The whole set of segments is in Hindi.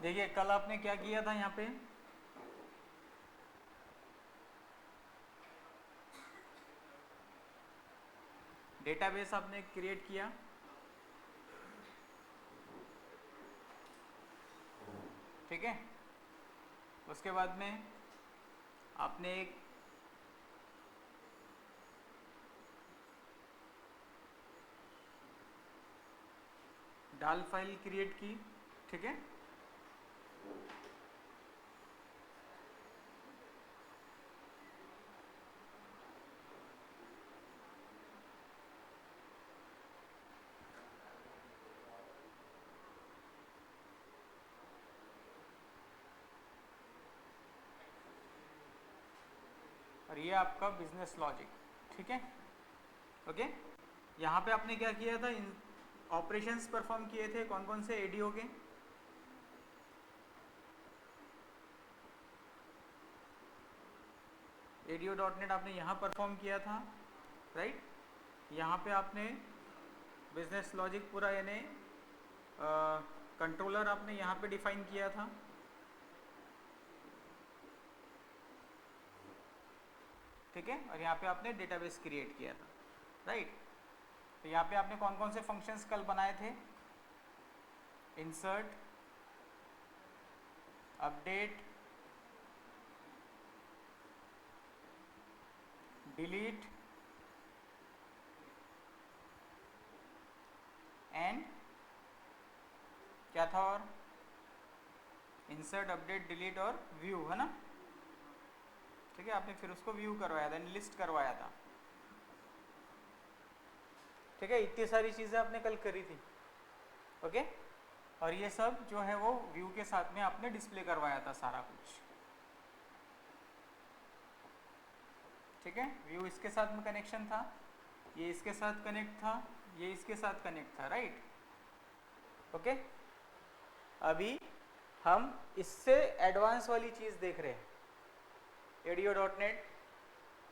देखिए कल आपने क्या किया था यहाँ पे, डेटाबेस आपने क्रिएट किया, ठीक है। उसके बाद में आपने एक डाल फाइल क्रिएट की, ठीक है। और ये आपका बिजनेस लॉजिक, ठीक है, ओके। यहाँ पे आपने क्या किया था, ऑपरेशंस परफॉर्म किए थे, कौन कौन से एडीओ के, एडीओ डॉट नेट आपने यहाँ परफॉर्म किया था, राइट। यहाँ पे आपने बिजनेस लॉजिक पूरा यानी कंट्रोलर आपने यहाँ पे डिफाइन किया था, ठीक है। और यहाँ पे आपने डेटाबेस क्रिएट किया था, राइट। तो यहाँ पे आपने कौन कौन से फंक्शंस कल बनाए थे, इंसर्ट, अपडेट, डिलीट एंड क्या था, और इंसर्ट, अपडेट, डिलीट और व्यू, है ना, ठीक है। आपने फिर उसको व्यू करवाया था, लिस्ट करवाया था, ठीक है। इतनी सारी चीज़ें आपने कल करी थी, ओके। और ये सब जो है वो व्यू के साथ में आपने डिस्प्ले करवाया था सारा कुछ, ठीक है। व्यू इसके साथ में कनेक्शन था, ये इसके साथ कनेक्ट था, ये इसके साथ कनेक्ट था, राइट, ओके। अभी हम इससे एडवांस वाली चीज़ देख रहे हैं, ADO.NET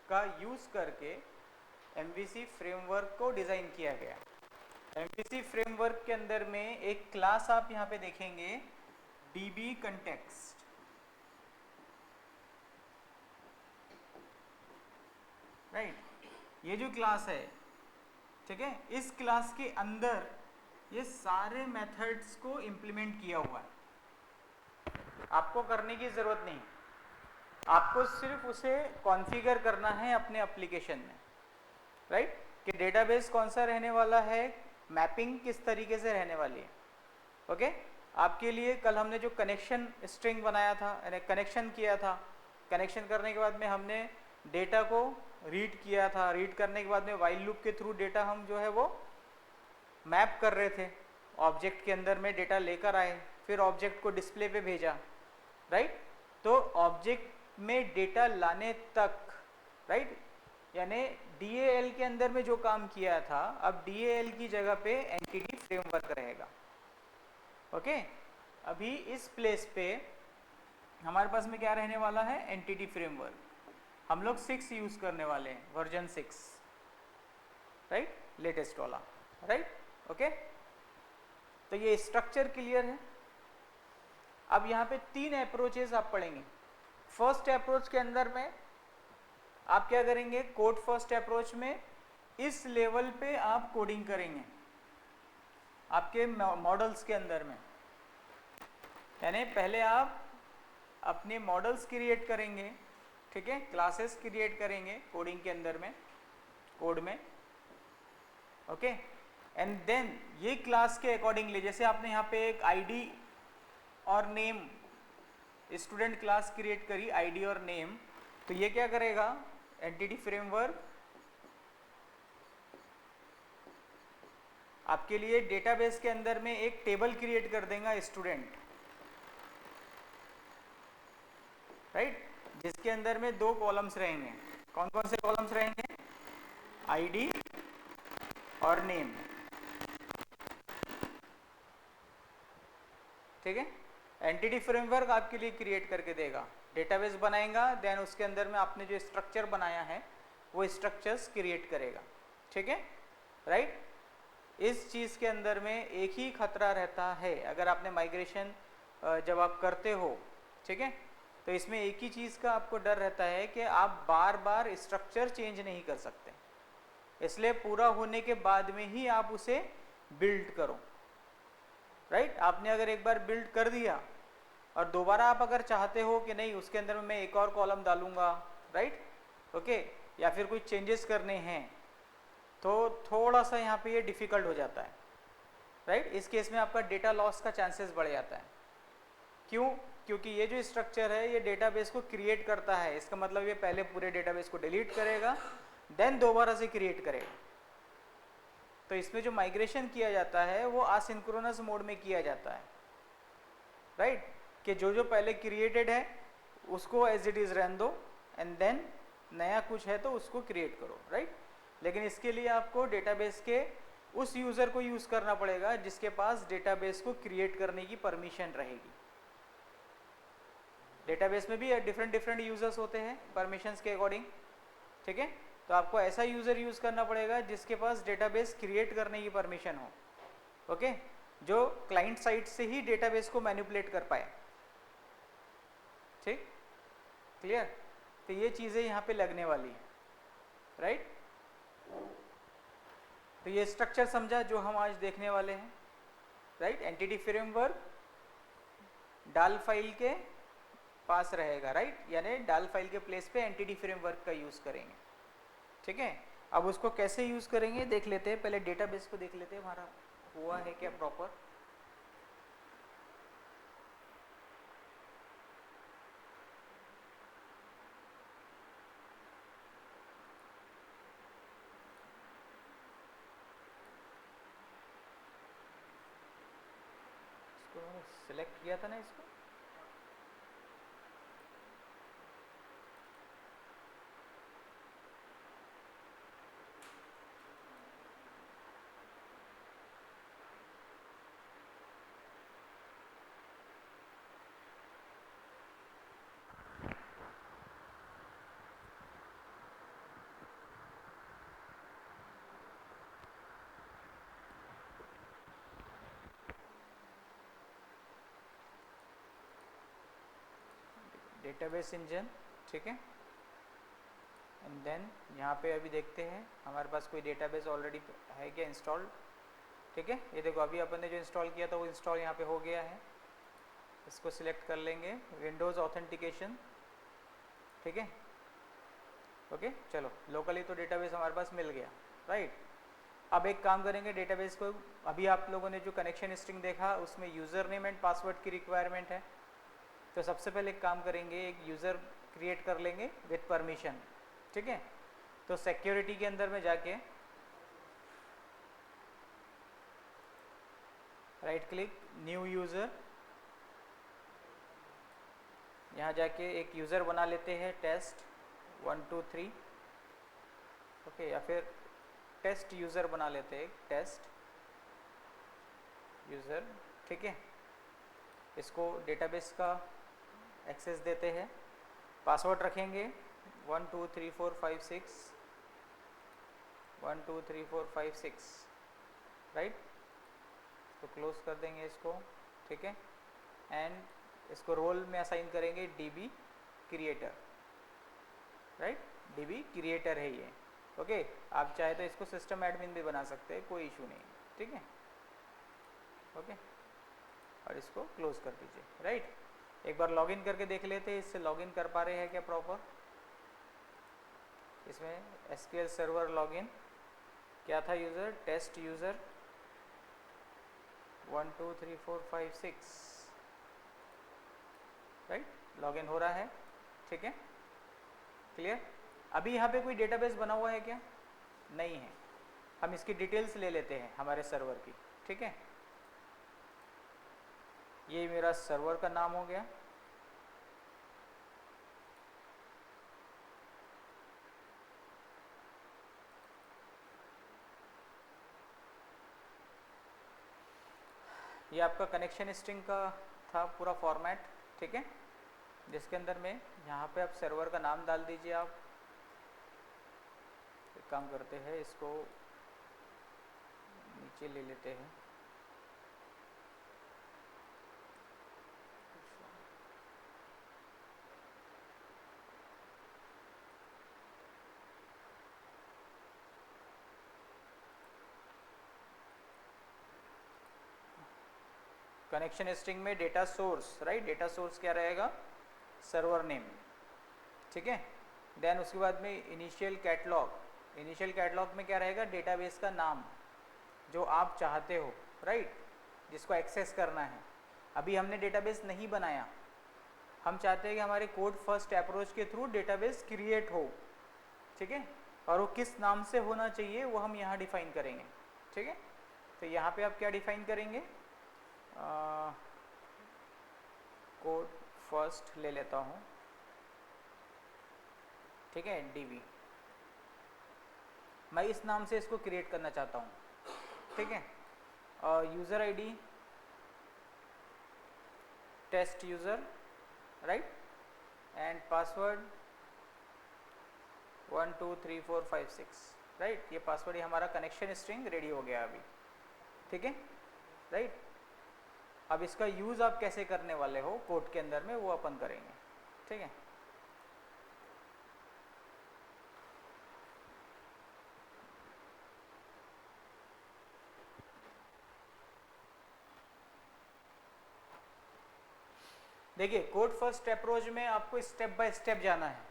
का यूज़ करके MVC फ्रेमवर्क को डिज़ाइन किया गया। MVC फ्रेमवर्क के अंदर में एक क्लास आप यहाँ पे देखेंगे, DB context, राइट। ये जो क्लास है, ठीक है, इस क्लास के अंदर ये सारे मेथड्स को इम्प्लीमेंट किया हुआ है, आपको करने की ज़रूरत नहीं, आपको सिर्फ उसे कॉन्फ़िगर करना है अपने एप्लीकेशन में, राइट। कि डेटाबेस कौन सा रहने वाला है, मैपिंग किस तरीके से रहने वाली है, ओके। आपके लिए कल हमने जो कनेक्शन स्ट्रिंग बनाया था, यानी कनेक्शन किया था, कनेक्शन करने के बाद में हमने डेटा को रीड किया था, रीड करने के बाद में वाइल लूप के थ्रू डेटा हम जो है वो मैप कर रहे थे, ऑब्जेक्ट के अंदर में डेटा लेकर आए, फिर ऑब्जेक्ट को डिस्प्ले पे भेजा, राइट। तो ऑब्जेक्ट में डेटा लाने तक, राइट, यानी DAL के अंदर में जो काम किया था, अब DAL की जगह पे एंटिटी फ्रेमवर्क रहेगा, ओके। अभी इस प्लेस पे हमारे पास में क्या रहने वाला है, एंटिटी फ्रेमवर्क। हम लोग 6 यूज करने वाले हैं, वर्जन 6, राइट, लेटेस्ट वाला, राइट, ओके। तो ये स्ट्रक्चर क्लियर है। अब यहाँ पे 3 अप्रोचेस आप पढ़ेंगे। फर्स्ट अप्रोच के अंदर में आप क्या करेंगे, कोड फर्स्ट अप्रोच में इस लेवल पे आप कोडिंग करेंगे आपके मॉडल्स के अंदर में, यानी पहले आप अपने मॉडल्स क्रिएट करेंगे, ठीक है, क्लासेस क्रिएट करेंगे कोडिंग के अंदर में, कोड में, ओके। एंड देन ये क्लास के अकॉर्डिंगली, जैसे आपने यहाँ पे एक आईडी और नेम स्टूडेंट क्लास क्रिएट करी, आईडी और नेम, तो ये क्या करेगा, एंटिटी फ्रेमवर्क आपके लिए डेटाबेस के अंदर में एक टेबल क्रिएट कर देगा स्टूडेंट, राइट, जिसके अंदर में 2 कॉलम्स रहेंगे। कौन कौन से कॉलम्स रहेंगे, आईडी और नेम, ठीक है। एंटिटी फ्रेमवर्क आपके लिए क्रिएट करके देगा, डेटाबेस बनाएगा, देन उसके अंदर में आपने जो स्ट्रक्चर बनाया है वो स्ट्रक्चर्स क्रिएट करेगा, ठीक है, राइट। इस चीज़ के अंदर में एक ही खतरा रहता है, अगर आपने माइग्रेशन जब आप करते हो, ठीक है, तो इसमें एक ही चीज़ का आपको डर रहता है कि आप बार बार स्ट्रक्चर चेंज नहीं कर सकते, इसलिए पूरा होने के बाद में ही आप उसे बिल्ड करो, राइट। आपने अगर एक बार बिल्ड कर दिया और दोबारा आप अगर चाहते हो कि नहीं उसके अंदर में मैं एक और कॉलम डालूंगा, राइट, ओके, या फिर कुछ चेंजेस करने हैं, तो थोड़ा सा यहाँ पे ये डिफ़िकल्ट हो जाता है, राइट। इस केस में आपका डेटा लॉस का चांसेस बढ़ जाता है। क्यों? क्योंकि ये जो स्ट्रक्चर है ये डेटाबेस को क्रिएट करता है, इसका मतलब ये पहले पूरे डेटाबेस को डिलीट करेगा, देन दोबारा से क्रिएट करेगा। तो इसमें जो माइग्रेशन किया जाता है वो असिंक्रोनस मोड में किया जाता है, राइट, कि जो पहले क्रिएटेड है उसको एज इट इज़ रहने दो, एंड देन नया कुछ है तो उसको क्रिएट करो, राइट। लेकिन इसके लिए आपको डेटाबेस के उस यूज़र को यूज़ करना पड़ेगा जिसके पास डेटाबेस को क्रिएट करने की परमिशन रहेगी। डेटाबेस में भी डिफरेंट यूज़र्स होते हैं परमिशंस के अकॉर्डिंग, ठीक है, तो आपको ऐसा यूज़र यूज़ करना पड़ेगा जिसके पास डेटाबेस क्रिएट करने की परमिशन हो, ओके, जो क्लाइंट साइड से ही डेटाबेस को मैनिपुलेट कर पाए, ठीक, क्लियर। तो ये चीज़ें यहाँ पे लगने वाली है, राइट। तो ये स्ट्रक्चर समझा जो हम आज देखने वाले हैं, राइट। एंटिटी फ्रेमवर्क डाल फाइल के पास रहेगा, राइट, यानी डाल फाइल के प्लेस पे एंटिटी फ्रेमवर्क का यूज़ करेंगे, ठीक है। अब उसको कैसे यूज़ करेंगे देख लेते हैं, पहले डेटाबेस को देख लेते हैं हमारा हुआ है क्या प्रॉपर। इसको मैंने सिलेक्ट किया था ना इसको, डेटाबेस इंजन, ठीक है। एंड देन यहाँ पे अभी देखते हैं हमारे पास कोई डेटाबेस ऑलरेडी है क्या इंस्टॉल्ड, ठीक है। ये देखो अभी अपन ने जो इंस्टॉल किया था वो इंस्टॉल यहाँ पे हो गया है, इसको सिलेक्ट कर लेंगे, विंडोज़ ऑथेंटिकेशन, ठीक है, ओके। चलो लोकली तो डेटाबेस हमारे पास मिल गया, राइट। अब एक काम करेंगे, डेटाबेस को अभी आप लोगों ने जो कनेक्शन स्ट्रिंग देखा उसमें यूज़र नेम एंड पासवर्ड की रिक्वायरमेंट है, तो सबसे पहले एक काम करेंगे, एक यूज़र क्रिएट कर लेंगे विथ परमिशन, ठीक है। तो सिक्योरिटी के अंदर में जाके राइट क्लिक, न्यू यूज़र, यहाँ जाके एक यूज़र बना लेते हैं टेस्ट 1 2 3, ओके, या फिर टेस्ट यूज़र बना लेते हैं, टेस्ट यूज़र, ठीक है। इसको डेटाबेस का एक्सेस देते हैं, पासवर्ड रखेंगे 1 2 3 4 5 6 1 2 3 4 5 6, राइट। तो क्लोज कर देंगे इसको, ठीक है। एंड इसको रोल में असाइन करेंगे dB creator, right, dB creator है ये, ओके। आप चाहे तो इसको सिस्टम एडमिन भी बना सकते हैं, कोई इशू नहीं, ठीक है, ओके। और इसको क्लोज कर दीजिए, राइट। एक बार लॉगिन करके देख लेते हैं इससे लॉगिन कर पा रहे हैं क्या प्रॉपर। इसमें एसक्यूएल सर्वर लॉगिन क्या था, user test user 1 2 3 4 5 6, right, login हो रहा है, ठीक है, क्लियर। अभी यहाँ पे कोई डेटाबेस बना हुआ है क्या, नहीं है, हम इसकी डिटेल्स ले लेते हैं हमारे सर्वर की, ठीक है। ये मेरा सर्वर का नाम हो गया, ये आपका कनेक्शन स्ट्रिंग का था पूरा फॉर्मेट, ठीक है, जिसके अंदर में यहाँ पे आप सर्वर का नाम डाल दीजिए। आप एक काम करते हैं, इसको नीचे ले लेते हैं, कनेक्शन स्ट्रिंग में data source, right, data source क्या रहेगा, सर्वर नेम, ठीक है। देन उसके बाद में इनिशियल कैटलॉग, इनिशियल कैटलॉग में क्या रहेगा, डेटाबेस का नाम जो आप चाहते हो, राइट, जिसको एक्सेस करना है। अभी हमने डेटाबेस नहीं बनाया, हम चाहते हैं कि हमारे कोड फर्स्ट अप्रोच के थ्रू डेटाबेस क्रिएट हो, ठीक है, और वो किस नाम से होना चाहिए वो हम यहाँ डिफाइन करेंगे, ठीक है। तो यहाँ पे आप क्या डिफाइन करेंगे, कोड फर्स्ट ले लेता हूँ, ठीक है, डीबी, मैं इस नाम से इसको क्रिएट करना चाहता हूँ, ठीक है। और user ID test user, right, and password 1 2 3 4 5 6, right, ये पासवर्ड, ये हमारा कनेक्शन स्ट्रिंग रेडी हो गया अभी, ठीक है, राइट। अब इसका यूज़ आप कैसे करने वाले हो कोड के अंदर में वो अपन करेंगे, ठीक है। देखिए कोड फर्स्ट अप्रोच में आपको स्टेप बाय स्टेप जाना है।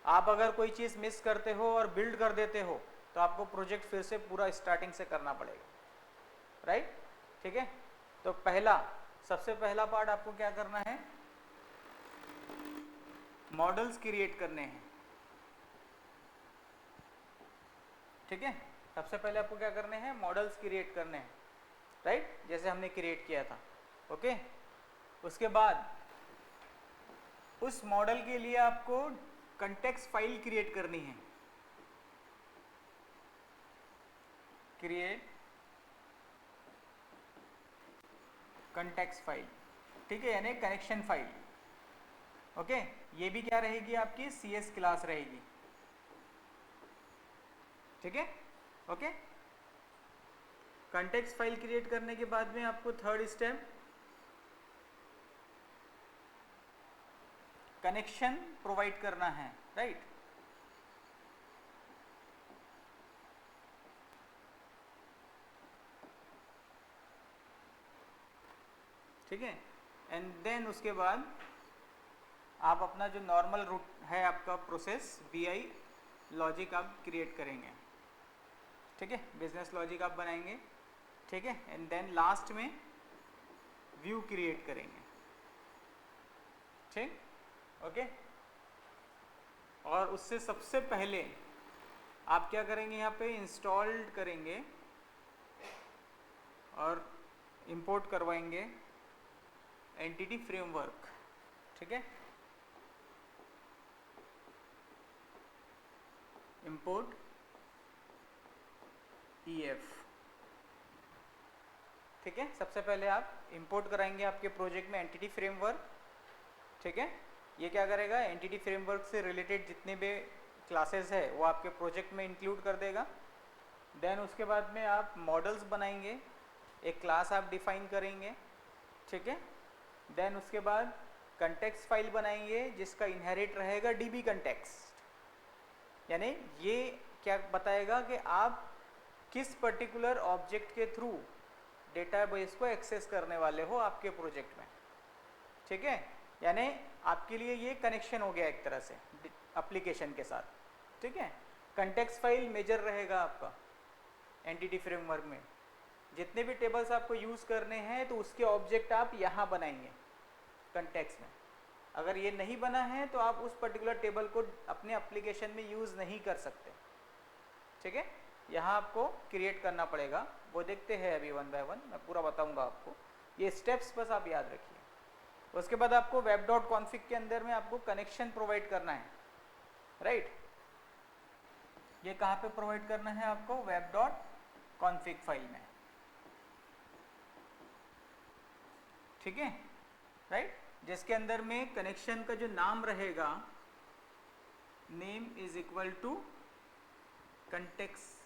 आप अगर कोई चीज़ मिस करते हो और बिल्ड कर देते हो तो आपको प्रोजेक्ट फिर से पूरा स्टार्टिंग से करना पड़ेगा, राइट, ठीक है। तो सबसे पहला पार्ट आपको क्या करना है, मॉडल्स क्रिएट करने हैं, ठीक है। सबसे पहले आपको क्या करने हैं, मॉडल्स क्रिएट करने हैं, राइट, जैसे हमने क्रिएट किया था, ओके। उसके बाद उस मॉडल के लिए आपको कंटेक्स्ट फाइल क्रिएट करनी है, क्रिएट कंटेक्स्ट फाइल, ठीक है, यानी कनेक्शन फाइल, ओके। ये भी क्या रहेगी, आपकी CS क्लास रहेगी, ठीक है, ओके। कंटेक्स्ट फाइल क्रिएट करने के बाद में आपको थर्ड स्टेप कनेक्शन प्रोवाइड करना है, राइट। ठीक है, एंड देन उसके बाद आप अपना जो नॉर्मल रूट है आपका प्रोसेस BI लॉजिक आप क्रिएट करेंगे, ठीक है, बिजनेस लॉजिक आप बनाएंगे, ठीक है, एंड देन लास्ट में व्यू क्रिएट करेंगे, ठीक, ओके। और उससे सबसे पहले आप क्या करेंगे, यहाँ पे इंस्टॉल्ड करेंगे और इंपोर्ट करवाएंगे एंटिटी फ्रेमवर्क, ठीक है, इंपोर्ट EF, ठीक है। सबसे पहले आप इंपोर्ट कराएंगे आपके प्रोजेक्ट में एंटिटी फ्रेमवर्क, ठीक है। ये क्या करेगा, एंटिटी फ्रेमवर्क से रिलेटेड जितने भी क्लासेस है वो आपके प्रोजेक्ट में इंक्लूड कर देगा। देन उसके बाद में आप मॉडल्स बनाएंगे, एक क्लास आप डिफाइन करेंगे, ठीक है। देन उसके बाद कंटेक्स्ट फाइल बनाएंगे जिसका इनहेरिट रहेगा DB कंटेक्स्ट, यानी ये क्या बताएगा कि आप किस पर्टिकुलर ऑब्जेक्ट के थ्रू डेटाबेस को एक्सेस करने वाले हो आपके प्रोजेक्ट में, ठीक है। यानी आपके लिए ये कनेक्शन हो गया एक तरह से एप्लीकेशन के साथ, ठीक है। कंटेक्स्ट फाइल मेजर रहेगा आपका एंटिटी फ्रेमवर्क में, जितने भी टेबल्स आपको यूज़ करने हैं तो उसके ऑब्जेक्ट आप यहाँ बनाएंगे कंटेक्स्ट में। अगर ये नहीं बना है तो आप उस पर्टिकुलर टेबल को अपने एप्लीकेशन में यूज़ नहीं कर सकते, ठीक है। यहाँ आपको क्रिएट करना पड़ेगा, वो देखते हैं अभी वन बाय वन, मैं पूरा बताऊँगा आपको, ये स्टेप्स बस आप याद रखिए। उसके बाद आपको web.config के अंदर में आपको कनेक्शन प्रोवाइड करना है, राइट। ये कहाँ पे प्रोवाइड करना है आपको, web.config फाइल में, ठीक है, राइट, जिसके अंदर में कनेक्शन का जो नाम रहेगा, name is equal to context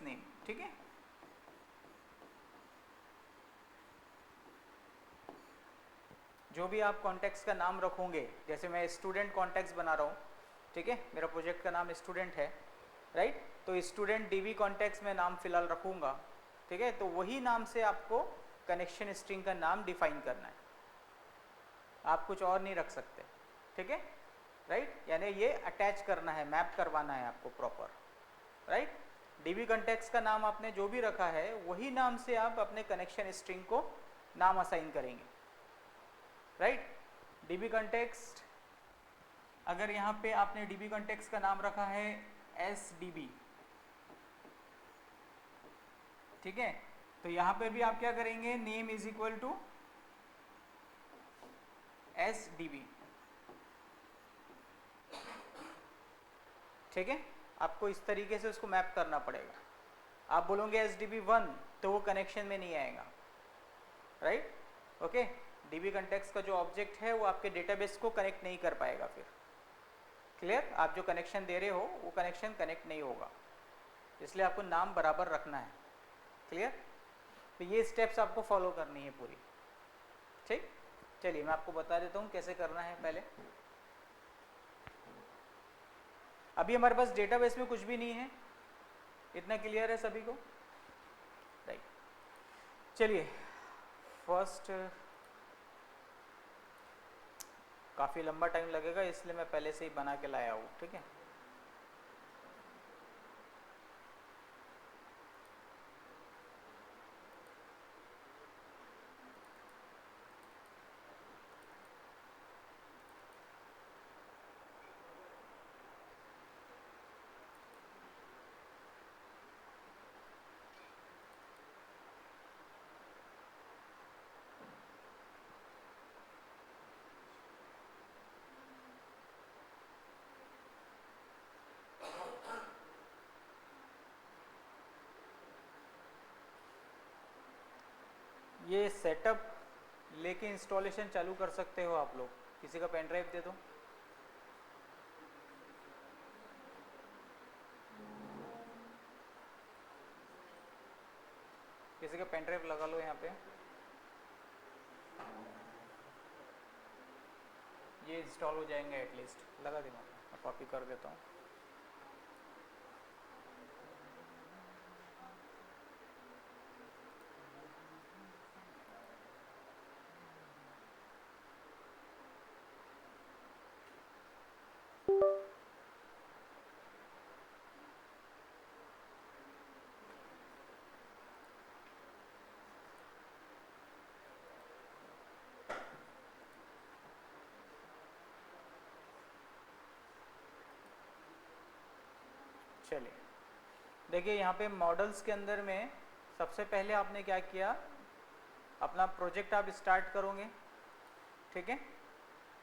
name, ठीक है। जो भी आप कॉन्टेक्स्ट का नाम रखोगे, जैसे मैं स्टूडेंट कॉन्टेक्स्ट बना रहा हूँ, ठीक है, मेरा प्रोजेक्ट का नाम स्टूडेंट है, राइट, तो स्टूडेंट DB कॉन्टेक्स्ट में नाम फिलहाल रखूँगा, ठीक है। तो वही नाम से आपको कनेक्शन स्ट्रिंग का नाम डिफाइन करना है, आप कुछ और नहीं रख सकते, ठीक है, राइट, यानी ये अटैच करना है, मैप करवाना है आपको प्रॉपर, राइट। डीबी कंटेक्स्ट का नाम आपने जो भी रखा है वही नाम से आप अपने कनेक्शन स्ट्रिंग को नाम असाइन करेंगे, राइट। डीबी कंटेक्स्ट, अगर यहाँ पे आपने डीबी कंटेक्स्ट का नाम रखा है SDB, ठीक है, तो यहाँ पे भी आप क्या करेंगे, name is equal to SDB, ठीक है। आपको इस तरीके से उसको मैप करना पड़ेगा। आप बोलोगे SDB1 तो वो कनेक्शन में नहीं आएगा, राइट, ओके। डीबी कंटेक्स्ट का जो ऑब्जेक्ट है वो आपके डेटाबेस को कनेक्ट नहीं कर पाएगा फिर, क्लियर। आप जो कनेक्शन दे रहे हो वो कनेक्शन कनेक्ट नहीं होगा, इसलिए आपको नाम बराबर रखना है, क्लियर। तो ये स्टेप्स आपको फॉलो करनी है पूरी, ठीक। चलिए मैं आपको बता देता हूँ कैसे करना है। पहले अभी हमारे पास डेटाबेस में कुछ भी नहीं है, इतना क्लियर है सभी को, राइट। चलिए फर्स्ट, काफ़ी लंबा टाइम लगेगा इसलिए मैं पहले से ही बना के लाया हूँ, ठीक है। ये सेटअप लेके इंस्टॉलेशन चालू कर सकते हो आप लोग। किसी का पेन ड्राइव दे दो। किसी का पेन ड्राइव लगा लो यहाँ पे। ये इंस्टॉल हो जाएंगे एटलीस्ट। लगा देना, मैं कॉपी कर देता हूँ। चलिए देखिए, यहाँ पे मॉडल्स के अंदर में सबसे पहले आपने क्या किया, अपना प्रोजेक्ट आप स्टार्ट करोगे, ठीक है।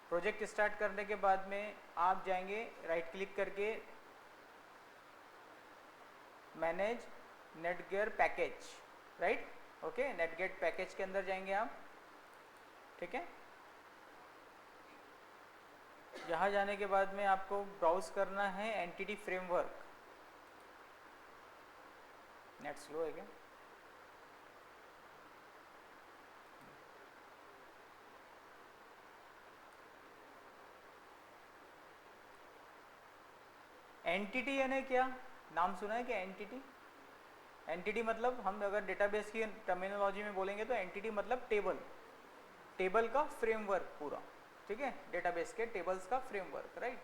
प्रोजेक्ट स्टार्ट करने के बाद में आप जाएंगे राइट क्लिक करके manage NETGEAR package, right, okay. NETGEAR package के अंदर जाएंगे आप, ठीक है। यहाँ जाने के बाद में आपको ब्राउज करना है एंटिटी फ्रेमवर्क। नेट स्लो है क्या? एंटिटी यानी क्या, नाम सुना है क्या एंटिटी? एंटिटी मतलब, हम अगर डेटाबेस की टर्मिनोलॉजी में बोलेंगे तो एंटिटी मतलब टेबल, टेबल का फ्रेमवर्क पूरा, ठीक है। डेटाबेस के टेबल्स का फ्रेमवर्क, राइट।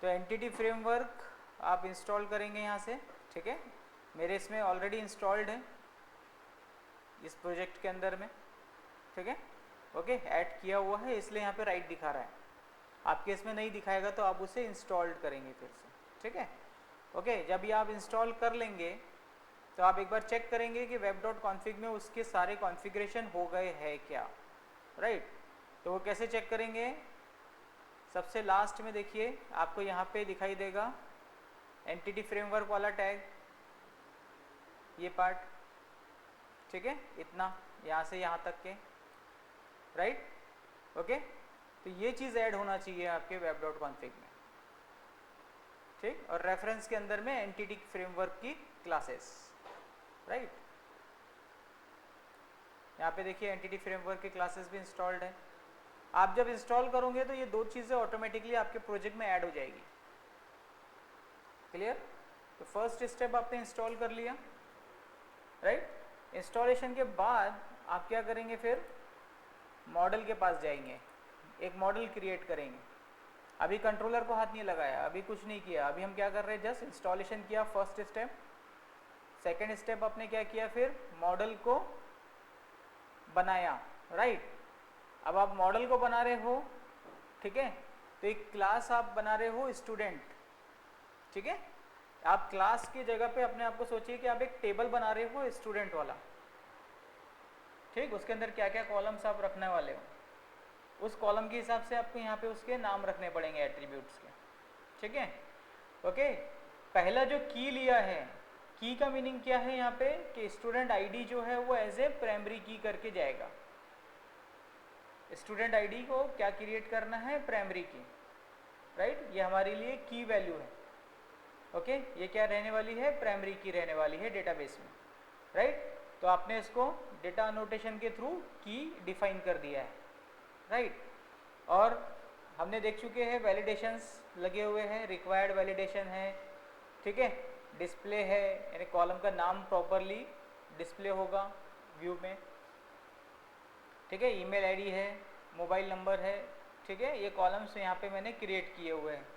तो एंटिटी फ्रेमवर्क आप इंस्टॉल करेंगे यहाँ से, ठीक है। मेरे इसमें ऑलरेडी इंस्टॉल्ड है इस प्रोजेक्ट के अंदर में, ठीक है, ओके। ऐड किया हुआ है इसलिए यहाँ पे राइट दिखा रहा है। आपके इसमें नहीं दिखाएगा तो आप उसे इंस्टॉल्ड करेंगे फिर से, ठीक है, ओके। जब ये आप इंस्टॉल कर लेंगे तो आप एक बार चेक करेंगे कि web.config में उसके सारे कॉन्फ़िगरेशन हो गए हैं क्या, राइट। तो वो कैसे चेक करेंगे, सबसे लास्ट में देखिए आपको यहाँ पे दिखाई देगा एंटिटी फ्रेमवर्क वाला टैग, ये पार्ट, ठीक है, इतना यहाँ से यहाँ तक के, राइट, ओके। तो ये चीज़ ऐड होना चाहिए आपके web.config में, ठीक। और रेफरेंस के अंदर में एंटिटी फ्रेमवर्क की क्लासेस, राइट। यहाँ पे देखिए एंटिटी फ्रेमवर्क की क्लासेस भी इंस्टॉल्ड है। आप जब इंस्टॉल करोगे तो ये दो चीज़ें ऑटोमेटिकली आपके प्रोजेक्ट में ऐड हो जाएगी, क्लियर। तो फर्स्ट स्टेप आपने इंस्टॉल कर लिया, राइट। इंस्टॉलेशन के बाद आप क्या करेंगे, फिर मॉडल के पास जाएंगे, एक मॉडल क्रिएट करेंगे। अभी कंट्रोलर को हाथ नहीं लगाया, अभी कुछ नहीं किया, अभी हम क्या कर रहे हैं, जस्ट इंस्टॉलेशन किया, फर्स्ट स्टेप। सेकेंड स्टेप आपने क्या किया, फिर मॉडल को बनाया, राइट। अब आप मॉडल को बना रहे हो, ठीक है, तो एक क्लास आप बना रहे हो स्टूडेंट, ठीक है। आप क्लास की जगह पे अपने आप को सोचिए कि आप एक टेबल बना रहे हो स्टूडेंट वाला, ठीक। उसके अंदर क्या क्या कॉलम्स आप रखने वाले हो, उस कॉलम के हिसाब से आपको यहाँ पे उसके नाम रखने पड़ेंगे एट्रीब्यूट्स के, ठीक है। ओके, पहला जो की लिया है, की का मीनिंग क्या है यहाँ पे कि स्टूडेंट आईडी जो है वो एज ए प्राइमरी की करके जाएगा। स्टूडेंट आईडी को क्या क्रिएट करना है, प्राइमरी की, राइट। ये हमारे लिए की वैल्यू है, ओके। ये क्या रहने वाली है, प्राइमरी की रहने वाली है डेटाबेस में, राइट। तो आपने इसको डेटा अनोटेशन के थ्रू की डिफाइन कर दिया है, राइट। और हमने देख चुके हैं वैलिडेशंस लगे हुए हैं, रिक्वायर्ड वैलिडेशन है, ठीक है। डिस्प्ले है, यानी कॉलम का नाम प्रॉपरली डिस्प्ले होगा व्यू में, ठीक है। ईमेल आईडी है, मोबाइल नंबर है, ठीक है। ये कॉलम्स यहाँ पे मैंने क्रिएट किए हुए हैं,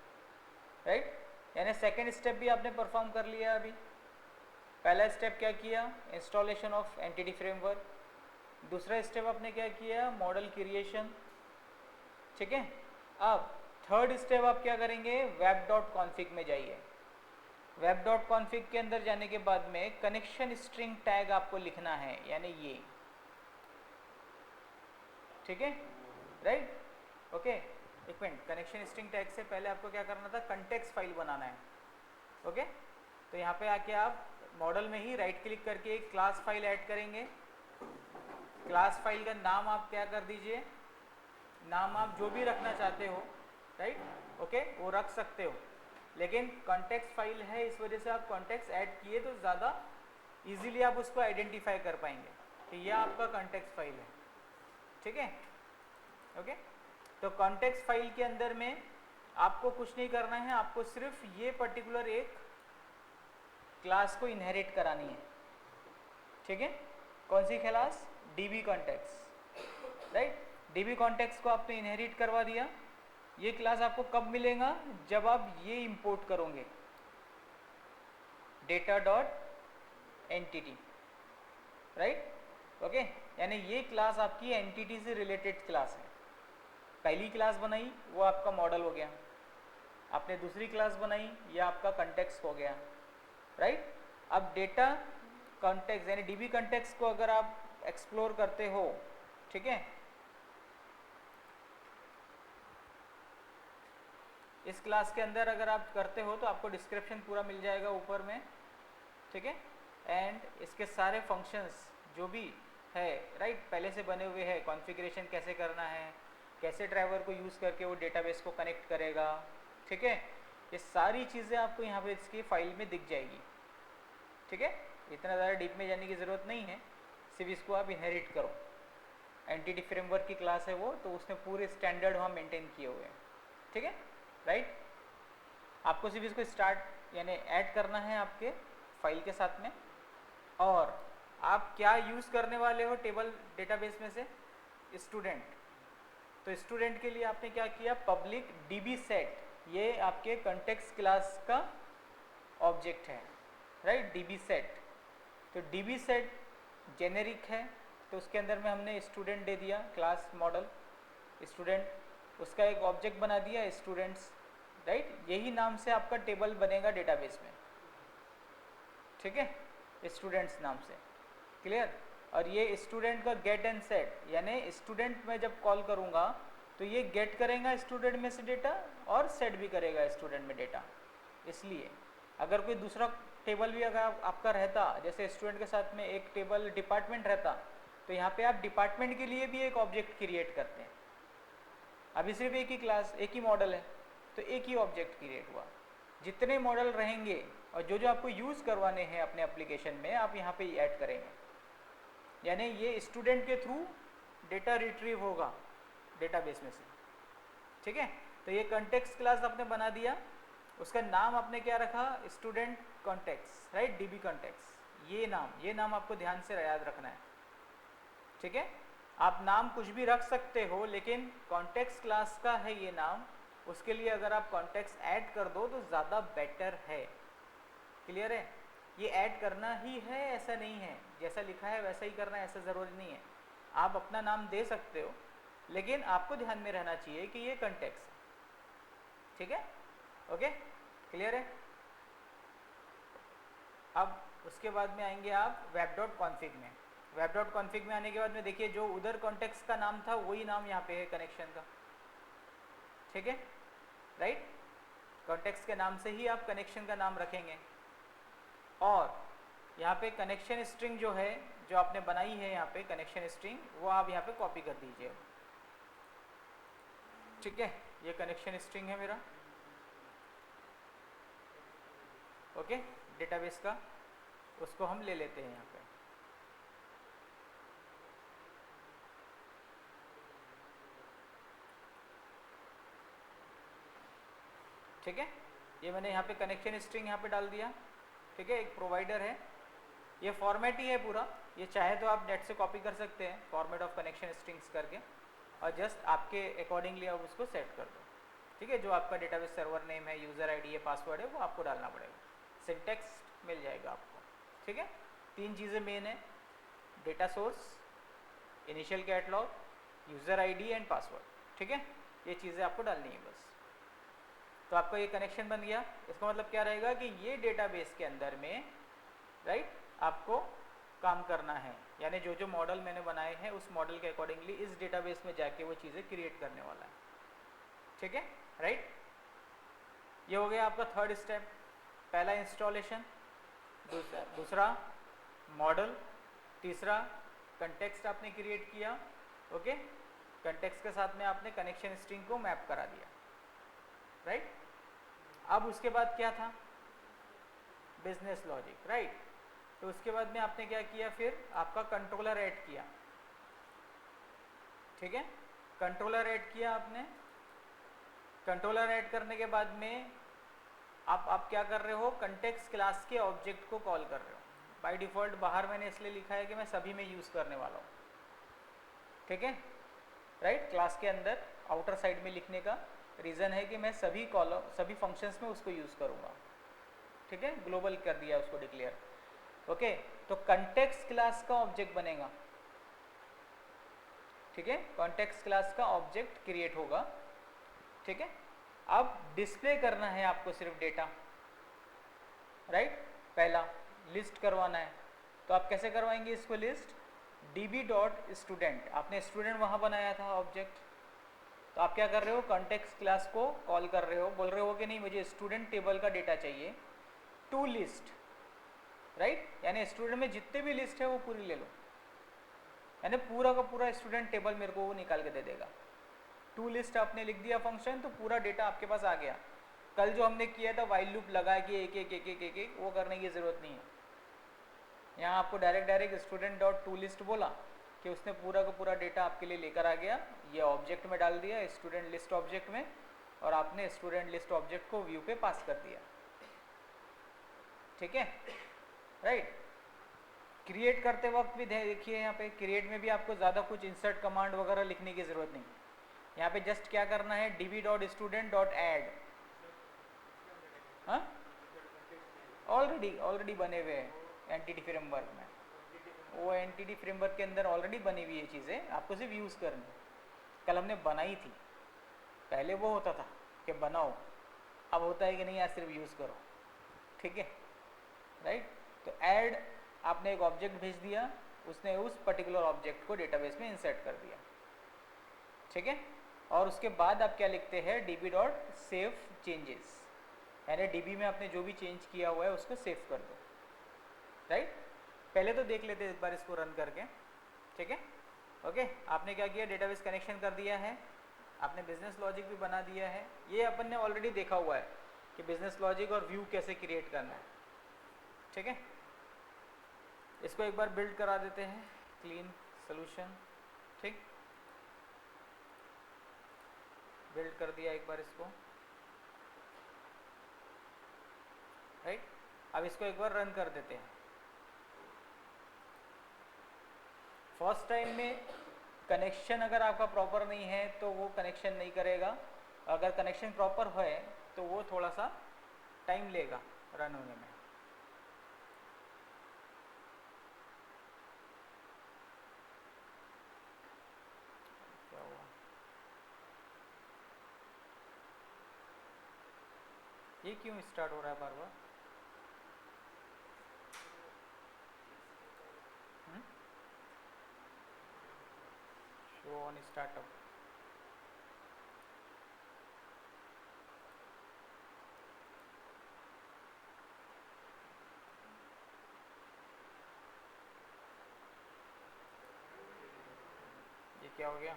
राइट। यानी सेकेंड स्टेप भी आपने परफॉर्म कर लिया। अभी पहला स्टेप क्या किया, इंस्टॉलेशन ऑफ एंटिटी फ्रेमवर्क। दूसरा स्टेप आपने क्या किया, मॉडल क्रिएशन, ठीक है। अब थर्ड स्टेप आप क्या करेंगे, वेब डॉट कॉन्फिग में जाइए। वेब डॉट कॉन्फिग के अंदर जाने के बाद में कनेक्शन स्ट्रिंग टैग आपको लिखना है, यानी ये, ठीक है, राइट। ओके, एक मिनट, कनेक्शन स्ट्रिंग टैग से पहले आपको क्या करना था, कंटेक्स्ट फाइल बनाना है, ओके। तो यहाँ पे आके आप मॉडल में ही राइट क्लिक करके एक क्लास फाइल ऐड करेंगे। क्लास फाइल का नाम आप क्या कर दीजिए, नाम आप जो भी रखना चाहते हो, राइट, ओके, वो रख सकते हो। लेकिन कॉन्टेक्स्ट फाइल है, इस वजह से आप कॉन्टेक्स्ट ऐड किए तो ज़्यादा इजीली आप उसको आइडेंटिफाई कर पाएंगे कि यह आपका कॉन्टेक्स्ट फाइल है, ठीक है, ओके। तो कॉन्टेक्स्ट फाइल के अंदर में आपको कुछ नहीं करना है, आपको सिर्फ ये पर्टिकुलर एक क्लास को इनहेरिट करानी है, ठीक है। कौन सी class, DB context, right. DB context को आपने इनहेरिट करवा दिया। ये क्लास आपको कब मिलेगा, जब आप ये इंपोर्ट करोगे, data dot entity, right, okay. यानी ये क्लास आपकी एंटिटी से रिलेटेड क्लास है। पहली क्लास बनाई वो आपका मॉडल हो गया, आपने दूसरी क्लास बनाई ये आपका कॉन्टेक्स्ट हो गया, राइट। अब डेटा कॉन्टेक्स्ट यानी डीबी कॉन्टेक्स्ट को अगर आप एक्सप्लोर करते हो, ठीक है, इस क्लास के अंदर अगर आप करते हो तो आपको डिस्क्रिप्शन पूरा मिल जाएगा ऊपर में, ठीक है। एंड इसके सारे फंक्शंस जो भी है, राइट, पहले से बने हुए हैं, कॉन्फ़िगरेशन कैसे करना है, कैसे ड्राइवर को यूज़ करके वो डेटाबेस को कनेक्ट करेगा, ठीक है। ये सारी चीज़ें आपको यहाँ पे इसकी फाइल में दिख जाएगी, ठीक है। इतना ज़्यादा डीप में जाने की ज़रूरत नहीं है, सिर्फ इसको आप इनहेरिट करो। एंटिटी फ्रेमवर्क की क्लास है वो, तो उसने पूरे स्टैंडर्ड वहाँ मेंटेन किए हुए हैं, ठीक है, राइट। आपको सिर्फ इसको स्टार्ट यानी ऐड करना है आपके फाइल के साथ में। और आप क्या यूज़ करने वाले हो टेबल डेटाबेस में से, स्टूडेंट। तो स्टूडेंट के लिए आपने क्या किया, पब्लिक डीबी सेट, ये आपके कॉन्टेक्स्ट क्लास का ऑब्जेक्ट है, राइट, डीबी सेट। तो डीबी सेट जेनेरिक है, तो उसके अंदर में हमने स्टूडेंट दे दिया, क्लास मॉडल स्टूडेंट, उसका एक ऑब्जेक्ट बना दिया स्टूडेंट्स, राइट। यही नाम से आपका टेबल बनेगा डेटाबेस में, ठीक है, स्टूडेंट्स नाम से, क्लियर। और ये स्टूडेंट का गेट एंड सेट, यानी स्टूडेंट में जब कॉल करूँगा तो ये गेट करेगा स्टूडेंट में से डेटा और सेट भी करेगा स्टूडेंट में डेटा। इसलिए अगर कोई दूसरा टेबल भी अगर आपका रहता, जैसे स्टूडेंट के साथ में एक टेबल डिपार्टमेंट रहता, तो यहाँ पे आप डिपार्टमेंट के लिए भी एक ऑब्जेक्ट क्रिएट करते हैं। अभी सिर्फ एक ही क्लास, एक ही मॉडल है, तो एक ही ऑब्जेक्ट क्रिएट हुआ। जितने मॉडल रहेंगे और जो जो आपको यूज़ करवाने हैं अपने एप्लीकेशन में, आप यहाँ पे ऐड करेंगे। यानी ये स्टूडेंट के थ्रू डेटा रिट्रीव होगा डेटाबेस में से, ठीक है। तो ये कॉन्टेक्स्ट क्लास आपने बना दिया, उसका नाम आपने क्या रखा, student context, right, DB context, ये नाम आपको ध्यान से याद रखना है, ठीक है। आप नाम कुछ भी रख सकते हो, लेकिन कॉन्टेक्स्ट क्लास का है ये नाम, उसके लिए अगर आप कॉन्टेक्स्ट ऐड कर दो तो ज़्यादा बेटर है। क्लियर है? ये ऐड करना ही है, ऐसा नहीं है जैसा लिखा है वैसा ही करना है, ऐसा ज़रूरी नहीं है। आप अपना नाम दे सकते हो, लेकिन आपको ध्यान में रहना चाहिए कि ये कॉन्टेक्स्ट है, ठीक है। ओके, क्लियर है? अब उसके बाद में आएंगे आप वेब डॉट कॉन्फिग में। वेब डॉट कॉन्फिग में आने के बाद में देखिए, जो उधर कॉन्टेक्स्ट का नाम था वही नाम यहाँ पे है कनेक्शन का, ठीक है, राइट। कॉन्टेक्स्ट के नाम से ही आप कनेक्शन का नाम रखेंगे। और यहाँ पे कनेक्शन स्ट्रिंग जो है, जो आपने बनाई है यहाँ पे कनेक्शन स्ट्रिंग, वो आप यहाँ पे कॉपी कर दीजिए, ठीक है। ये कनेक्शन स्ट्रिंग है मेरा, ओके, डेटाबेस का, उसको हम ले लेते हैं यहाँ पे। ठीक है, ये मैंने यहाँ पे कनेक्शन स्ट्रिंग यहाँ पे डाल दिया, ठीक है। एक प्रोवाइडर है, ये फॉर्मेट ही है पूरा, ये चाहे तो आप नेट से कॉपी कर सकते हैं फॉर्मेट ऑफ कनेक्शन स्ट्रिंग्स करके, और जस्ट आपके अकॉर्डिंगली आप उसको सेट कर दो, ठीक है। जो आपका डेटाबेस सर्वर नेम है, यूज़र आईडी है, पासवर्ड है, वो आपको डालना पड़ेगा, सिंटैक्स मिल जाएगा आपको, ठीक है। 3 चीज़ें मेन है, data source, initial catalogue, user ID and password, ठीक है। ये चीज़ें आपको डालनी है बस। तो आपका ये कनेक्शन बन गया। इसका मतलब क्या रहेगा कि ये डेटाबेस के अंदर में, राइट, आपको काम करना है, यानी जो जो मॉडल मैंने बनाए हैं उस मॉडल के अकॉर्डिंगली इस डेटाबेस में जाके वो चीज़ें क्रिएट करने वाला है, ठीक है, राइट। ये हो गया आपका थर्ड स्टेप, पहला इंस्टॉलेशन, दूसरा मॉडल, तीसरा कंटेक्स्ट आपने क्रिएट किया, ओके। कंटेक्स्ट के साथ में आपने कनेक्शन स्ट्रिंग को मैप करा दिया, राइट। अब उसके बाद क्या था? Business logic, right. तो उसके बाद में आपने क्या किया, फिर आपका कंट्रोलर ऐड किया, ठीक है। कंट्रोलर ऐड किया आपने। कंट्रोलर ऐड करने के बाद में आप क्या कर रहे हो, कंटेक्स्ट क्लास के ऑब्जेक्ट को कॉल कर रहे हो। बाय डिफ़ॉल्ट बाहर मैंने इसलिए लिखा है कि मैं सभी में यूज़ करने वाला हूँ, ठीक है, राइट। क्लास के अंदर आउटर साइड में लिखने का रीज़न है कि मैं सभी कॉलम, सभी फंक्शंस में उसको यूज़ करूँगा, ठीक है। ग्लोबल कर दिया उसको डिक्लेयर, ओके। तो कंटेक्स्ट क्लास का ऑब्जेक्ट बनेगा, ठीक है, कॉन्टेक्स्ट क्लास का ऑब्जेक्ट क्रिएट होगा, ठीक है। अब डिस्प्ले करना है आपको सिर्फ डेटा, राइट। पहला लिस्ट करवाना है, तो आप कैसे करवाएंगे इसको लिस्ट? db.student, आपने स्टूडेंट वहाँ बनाया था ऑब्जेक्ट, तो आप क्या कर रहे हो, कॉन्टेक्स्ट क्लास को कॉल कर रहे हो, बोल रहे हो कि नहीं मुझे स्टूडेंट टेबल का डेटा चाहिए टू लिस्ट, राइट। यानी स्टूडेंट में जितने भी लिस्ट है वो पूरी ले लो, यानी पूरा का पूरा स्टूडेंट टेबल मेरे को वो निकाल के दे देगा। टू लिस्ट आपने लिख दिया फंक्शन, तो पूरा डेटा आपके पास आ गया। कल जो हमने किया था वाइल लूप लगा के एक एक एक एक एक एक, वो करने की ज़रूरत नहीं है। यहाँ आपको direct student dot to list बोला कि उसने पूरा का पूरा डेटा आपके लिए लेकर आ गया, ये ऑब्जेक्ट में डाल दिया, स्टूडेंट लिस्ट ऑब्जेक्ट में, और आपने स्टूडेंट लिस्ट ऑब्जेक्ट को व्यू पे पास कर दिया, ठीक है, राइट। क्रिएट करते वक्त भी देखिए, यहाँ पे क्रिएट में भी आपको ज़्यादा कुछ इंसर्ट कमांड वगैरह लिखने की ज़रूरत नहीं। यहाँ पे जस्ट क्या करना है, db.student.add, हाँ, ऑलरेडी बने हुए हैं एंटिटी फ्रेमवर्क में, वो एंटिटी फ्रेमवर्क के अंदर ऑलरेडी बनी हुई ये चीज़ें, आपको सिर्फ यूज़ करनी। कल हमने बनाई थी, पहले वो होता था कि बनाओ, अब होता है कि नहीं यार सिर्फ यूज़ करो, ठीक है, राइट। तो ऐड आपने एक ऑब्जेक्ट भेज दिया, उसने उस पर्टिकुलर ऑब्जेक्ट को डेटाबेस में इंसर्ट कर दिया, ठीक है। और उसके बाद आप क्या लिखते हैं, db.save changes, यानी db में आपने जो भी चेंज किया हुआ है उसको सेव कर दो, राइट। पहले तो देख लेते हैं एक बार इसको रन करके, ठीक है, ओके। आपने क्या किया, डेटाबेस कनेक्शन कर दिया है, आपने बिजनेस लॉजिक भी बना दिया है। ये अपन ने ऑलरेडी देखा हुआ है कि बिजनेस लॉजिक और व्यू कैसे क्रिएट करना है, ठीक है। इसको एक बार बिल्ड करा देते हैं, क्लीन सोल्यूशन, ठीक, बिल्ड कर दिया एक बार इसको, राइट। अब इसको एक बार रन कर देते हैं, फर्स्ट टाइम में कनेक्शन अगर आपका प्रॉपर नहीं है तो वो कनेक्शन नहीं करेगा, अगर कनेक्शन प्रॉपर है तो वो थोड़ा सा टाइम लेगा रन होने में। क्या हुआ? ये क्यों स्टार्ट हो रहा है बार बार? Show on startup. ये क्या हो गया?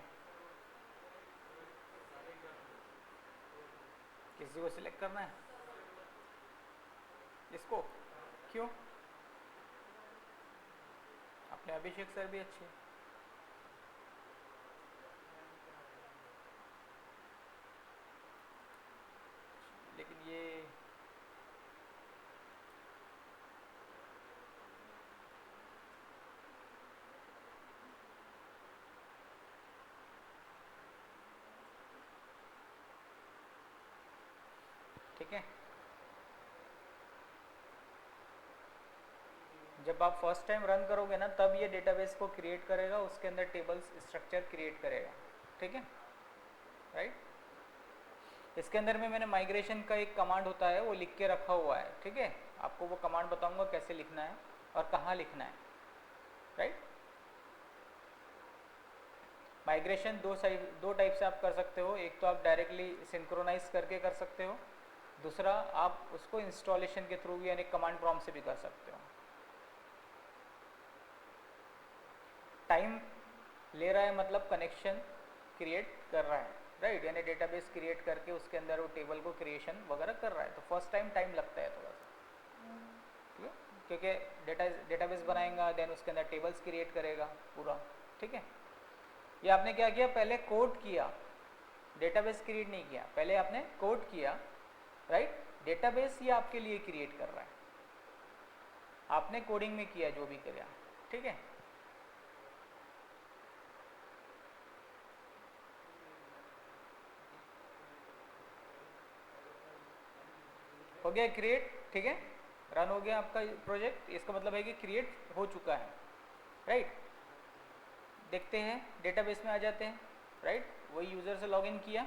किसी को सिलेक्ट करना है इसको? क्यों? अपने अभिषेक सर भी अच्छे। लेकिन ये ठीक है, जब आप फर्स्ट टाइम रन करोगे ना तब ये डेटाबेस को क्रिएट करेगा, उसके अंदर टेबल्स स्ट्रक्चर क्रिएट करेगा। ठीक है, राइट। इसके अंदर में मैंने माइग्रेशन का एक कमांड होता है वो लिख के रखा हुआ है। ठीक है, आपको वो कमांड बताऊंगा कैसे लिखना है और कहाँ लिखना है। राइट, माइग्रेशन दो टाइप से आप कर सकते हो। एक तो आप डायरेक्टली सिंक्रोनाइज करके कर सकते हो, दूसरा आप उसको इंस्टॉलेशन के थ्रू यानी कमांड प्रॉम्प्ट से भी कर सकते हो। टाइम ले रहा है मतलब कनेक्शन क्रिएट कर रहा है, राइट, यानी डेटाबेस क्रिएट करके उसके अंदर वो टेबल को क्रिएशन वगैरह कर रहा है, तो फर्स्ट टाइम लगता है थोड़ा सा। ठीक है, क्योंकि डेटाबेस बनाएगा देन उसके अंदर टेबल्स क्रिएट करेगा पूरा। ठीक है, ये आपने क्या किया, पहले कोड किया, डेटाबेस क्रिएट नहीं किया, पहले आपने कोड किया, राइट। डेटाबेस ये आपके लिए क्रिएट कर रहा है, आपने कोडिंग में किया जो भी किया। ठीक है, हो गया क्रिएट। ठीक है, रन हो गया आपका प्रोजेक्ट, इसका मतलब है कि क्रिएट हो चुका है, राइट। देखते हैं डेटाबेस में आ जाते हैं, राइट, वही यूज़र से लॉगिन किया,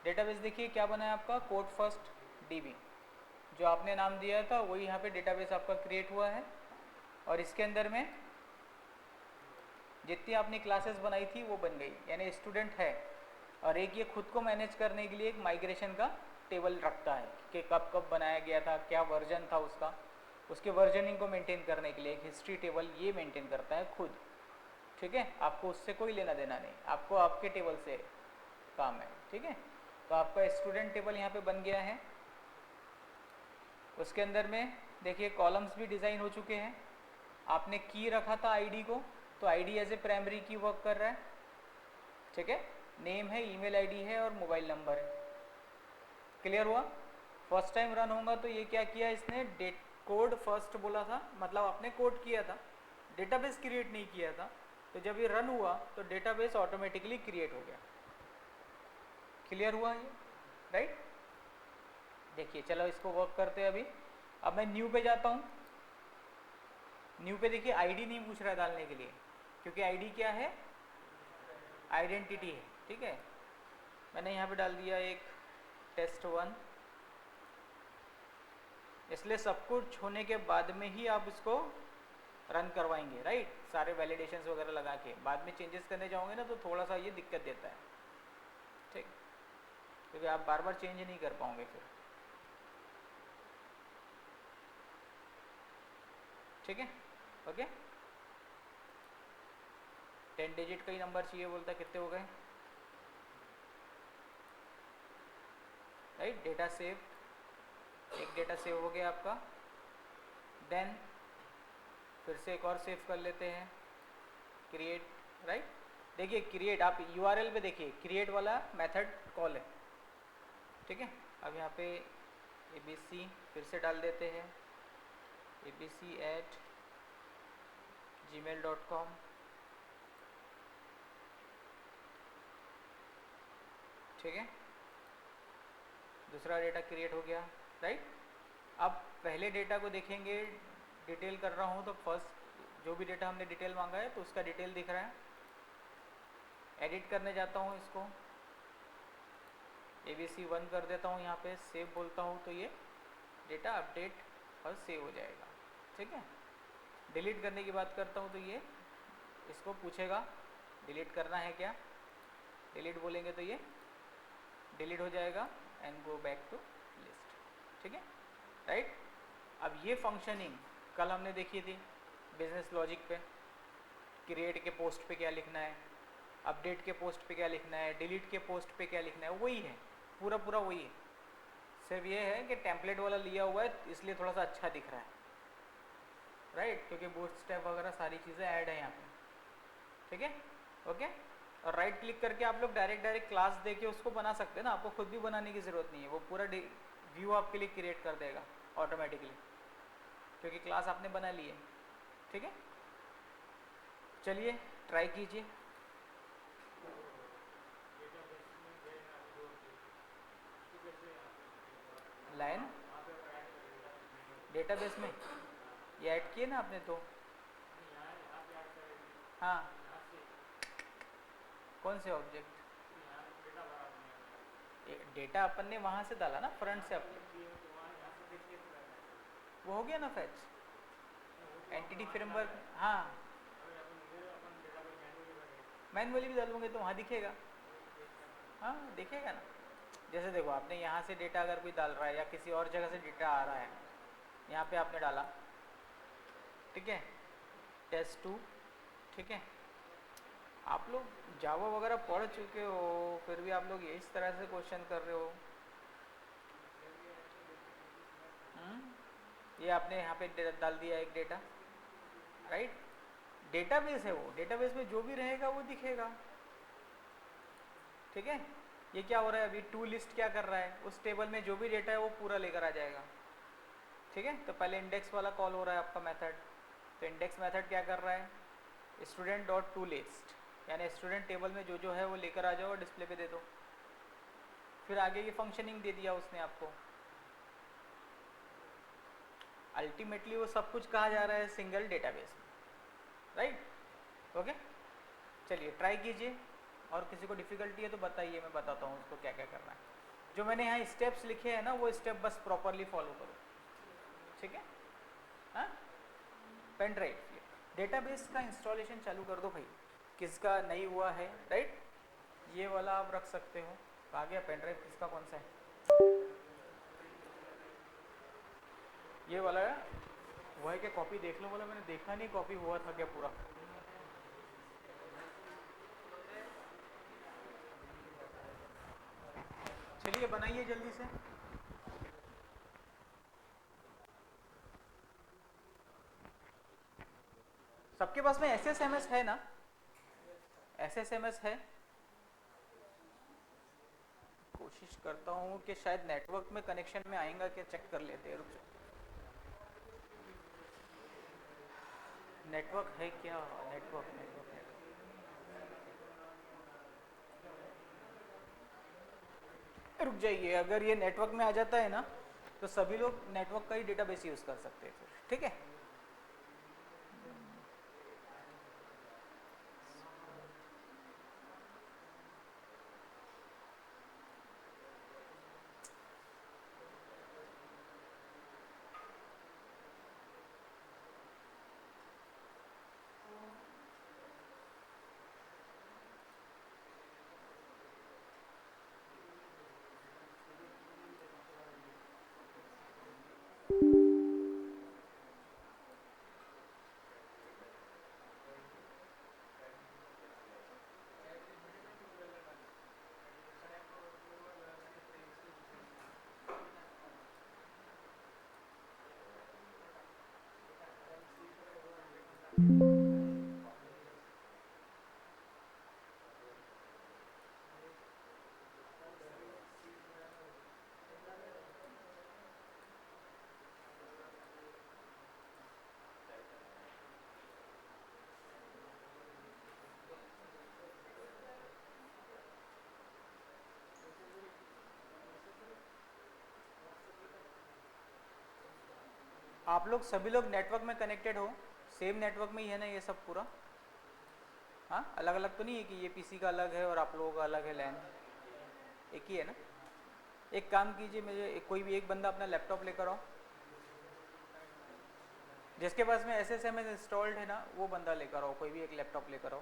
डेटाबेस देखिए क्या बना है आपका, कोड फर्स्ट डीबी, जो आपने नाम दिया था वही यहाँ पे डेटाबेस आपका क्रिएट हुआ है। और इसके अंदर में जितनी आपने क्लासेस बनाई थी वो बन गई, यानी स्टूडेंट है। और एक ये खुद को मैनेज करने के लिए एक माइग्रेशन का टेबल रखता है कि कब कब बनाया गया था, क्या वर्जन था उसका, उसके वर्जनिंग को मेंटेन करने के लिए एक हिस्ट्री टेबल ये मेंटेन करता है खुद। ठीक है, आपको उससे कोई लेना देना नहीं, आपको आपके टेबल से काम है। ठीक है, तो आपका स्टूडेंट टेबल यहाँ पे बन गया है। उसके अंदर में देखिए कॉलम्स भी डिज़ाइन हो चुके हैं। आपने की रखा था आईडी को, तो आईडी एज ए प्राइमरी की वर्क कर रहा है। ठीक है, नेम है, ईमेल आईडी है और मोबाइल नंबर है। क्लियर हुआ? फर्स्ट टाइम रन होगा तो ये क्या किया इसने, डेट कोड फर्स्ट बोला था, मतलब आपने कोड किया था, डेटाबेस क्रिएट नहीं किया था, तो जब ये रन हुआ तो डेटाबेस ऑटोमेटिकली क्रिएट हो गया। क्लियर हुआ ये, राइट। देखिए चलो इसको वर्क करते हैं अभी। अब मैं न्यू पे जाता हूँ। न्यू पे देखिए आईडी नहीं पूछ रहा है डालने के लिए, क्योंकि आईडी क्या है, आइडेंटिटी है। ठीक है, मैंने यहाँ पे डाल दिया एक test1, इसलिए सब कुछ होने के बाद में ही आप इसको रन करवाएंगे, राइट। सारे वैलिडेशंस वगैरह लगा के बाद में चेंजेस करने जाओगे ना तो थोड़ा सा ये दिक्कत देता है, ठीक, क्योंकि आप बार बार चेंज नहीं कर पाओगे फिर। ठीक है, ओके। 10 डिजिट का ही नंबर चाहिए बोलता, कितने हो गए, राइट। डेटा सेव, एक डेटा सेव हो गया आपका। देन फिर से एक और सेव कर लेते हैं, क्रिएट, राइट। देखिए क्रिएट, आप यूआरएल पे देखिए क्रिएट वाला मेथड कॉल है। ठीक है, अब यहाँ पे ABC फिर से डाल देते हैं, ABC@ gmail.com। ठीक है, दूसरा डेटा क्रिएट हो गया, राइट। अब पहले डेटा को देखेंगे, डिटेल कर रहा हूँ तो फर्स्ट जो भी डेटा हमने डिटेल मांगा है तो उसका डिटेल दिख रहा है। एडिट करने जाता हूँ, इसको ABC1 कर देता हूँ, यहाँ पे सेव बोलता हूँ तो ये डेटा अपडेट और सेव हो जाएगा। ठीक है, डिलीट करने की बात करता हूँ तो ये इसको पूछेगा डिलीट करना है क्या, डिलीट बोलेंगे तो ये डिलीट हो जाएगा and go back to list. ठीक है, राइट। अब ये फंक्शनिंग कल हमने देखी थी बिजनेस लॉजिक पे, क्रिएट के पोस्ट पे क्या लिखना है, अपडेट के पोस्ट पे क्या लिखना है, डिलीट के पोस्ट पे क्या लिखना है, वही है, पूरा पूरा वही है। सिर्फ ये है कि टेम्पलेट वाला लिया हुआ है इसलिए थोड़ा सा अच्छा दिख रहा है, राइट, क्योंकि बूटस्ट्रैप वगैरह सारी चीज़ें ऐड है यहाँ पे। ठीक है, ओके। और राइट क्लिक करके आप लोग डायरेक्ट क्लास देके उसको बना सकते हैं ना, आपको खुद भी बनाने की ज़रूरत नहीं है, वो पूरा व्यू आपके लिए क्रिएट कर देगा ऑटोमेटिकली, क्योंकि क्लास आपने बना ली है। ठीक है, चलिए ट्राई कीजिए। लाइन डेटाबेस में ये ऐड किए ना आपने तो, हाँ कौन से ऑब्जेक्ट, डेटा अपन ने वहाँ से डाला ना फ्रंट से अपने, वो हो गया ना फैच एंटिटी फ्रेमवर्क। हाँ मैनुअली भी डालूंगे तो वहाँ दिखेगा, हाँ दिखेगा ना। जैसे देखो आपने यहाँ से डेटा अगर कोई डाल रहा है या किसी और जगह से डेटा आ रहा है, यहाँ पे आपने डाला, ठीक है, test2। ठीक है, आप लोग जावा वगैरह पढ़ चुके हो, फिर भी आप लोग ये इस तरह से क्वेश्चन कर रहे हो। ये आपने यहाँ पे डाल दिया एक डेटा, राइट, डेटाबेस है वो, डेटाबेस में जो भी रहेगा वो दिखेगा। ठीक है, ये क्या हो रहा है अभी, टू लिस्ट क्या कर रहा है, उस टेबल में जो भी डेटा है वो पूरा लेकर आ जाएगा। ठीक है, तो पहले इंडेक्स वाला कॉल हो रहा है आपका मेथड, तो इंडेक्स मेथड क्या कर रहा है, स्टूडेंट डॉट टू लिस्ट, यानी स्टूडेंट टेबल में जो जो है वो लेकर आ जाओ और डिस्प्ले पे दे दो। फिर आगे ये फंक्शनिंग दे दिया उसने आपको, अल्टीमेटली वो सब कुछ कहा जा रहा है सिंगल डेटाबेस में, राइट। ओके, चलिए ट्राई कीजिए, और किसी को डिफ़िकल्टी है तो बताइए, मैं बताता हूँ उसको क्या क्या करना है। जो मैंने यहाँ स्टेप्स लिखे हैं ना वो स्टेप बस प्रॉपरली फॉलो करो। ठीक है, हाँ, पेन ड्राइव डेटाबेस का इंस्टॉलेशन चालू कर दो भाई, किसका नहीं हुआ है, राइट, ये वाला आप रख सकते हो। आ गया पेन ड्राइव, किसका कौन सा है, ये वाला है, वो है क्या, कॉपी देख लो, बोला मैंने देखा नहीं कॉपी हुआ था क्या पूरा। चलिए बनाइए जल्दी से। सबके पास में SSMS है ना, SSMS है, कोशिश करता हूँ कि शायद नेटवर्क में कनेक्शन में आएगा क्या, चेक कर लेते हैं, रुक जाओ। नेटवर्क है क्या, नेटवर्क नेटवर्क रुक जाइए, अगर ये नेटवर्क में आ जाता है ना तो सभी लोग नेटवर्क का ही डेटाबेस यूज़ कर सकते हैं फिर। ठीक है, आप लोग सभी लोग नेटवर्क में कनेक्टेड हो, सेम नेटवर्क में ही है ना ये सब पूरा? हाँ, अलग अलग तो नहीं है कि ये पीसी का अलग है और आप लोगों का अलग है लैन, एक ही है ना? एक काम कीजिए, मुझे कोई भी एक बंदा अपना लैपटॉप लेकर आओ, जिसके पास में SSMS इंस्टॉल्ड है ना वो बंदा लेकर आओ, कोई भी एक लैपटॉप लेकर आओ,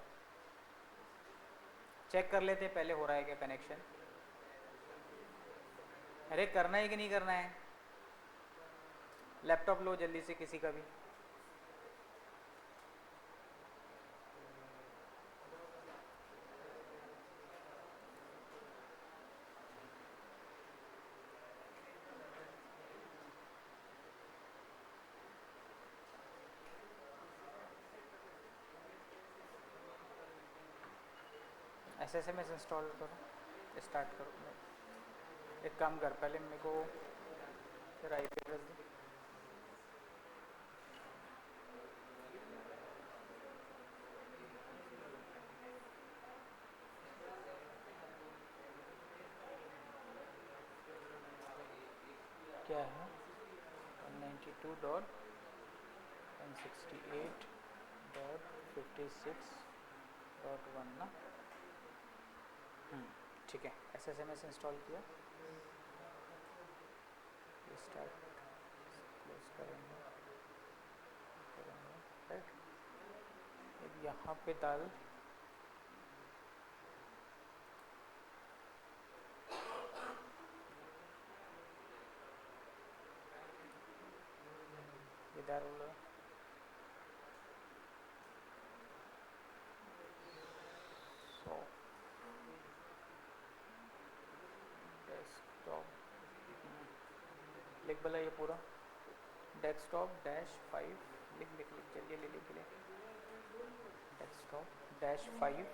चेक कर लेते पहले हो रहा है क्या कनेक्शन। अरे करना है कि नहीं करना है? लैपटॉप लो जल्दी से किसी का भी। SSMS इंस्टॉल करो, स्टार्ट करो। एक काम कर, पहले मेरे को फिर IP एड्रेस दे। क्या है? 192.168.56.1 ना? ठीक है, SSMS इंस्टॉल किया, स्टार्ट क्लोज करेंगे, राइट। अब यहाँ पे डाल इधर डेस्कटॉप लिख बोला ये पूरा, डेस्कटॉप-5 लिख लिख लिख जल्दी ले लिख ले, डेस्कटॉप-5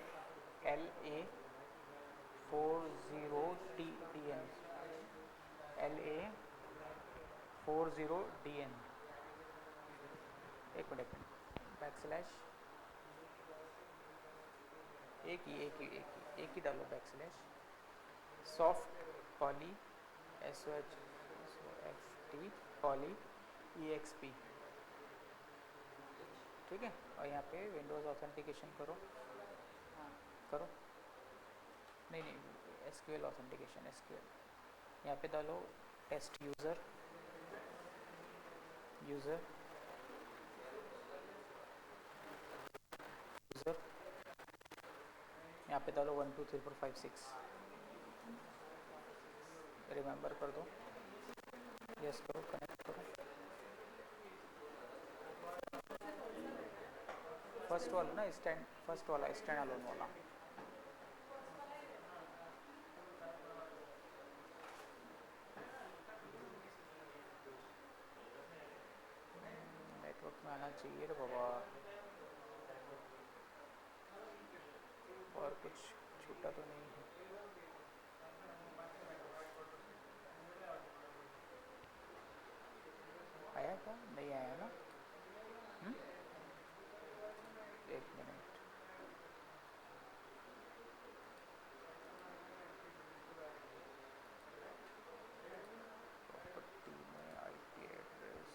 LA40DN, LA40DN, एक मिनट, बैकस्लैश एक ही डालो, backslash soft poly SOFT poly EXP, ठीक है। और यहाँ पे विंडोज़ ऑथेंटिकेशन करो, करो, नहीं SQL ऑथेंटिकेशन, SQL यहाँ पे डालो, टेस्ट यूज़र यहाँ पे डालो 1 2 3 4 5 6, रिमेंबर कर दो, यस करो, कनेक्ट करो। फर्स्ट वाला ना, फर्स्ट वाला स्टैंड अलोन वाला, नेटवर्क में आना चाहिए रे बाबा, और कुछ छूटा तो नहीं है? आया क्या? नहीं आया ना? एक मिनट, प्रॉपर्टी में IP address,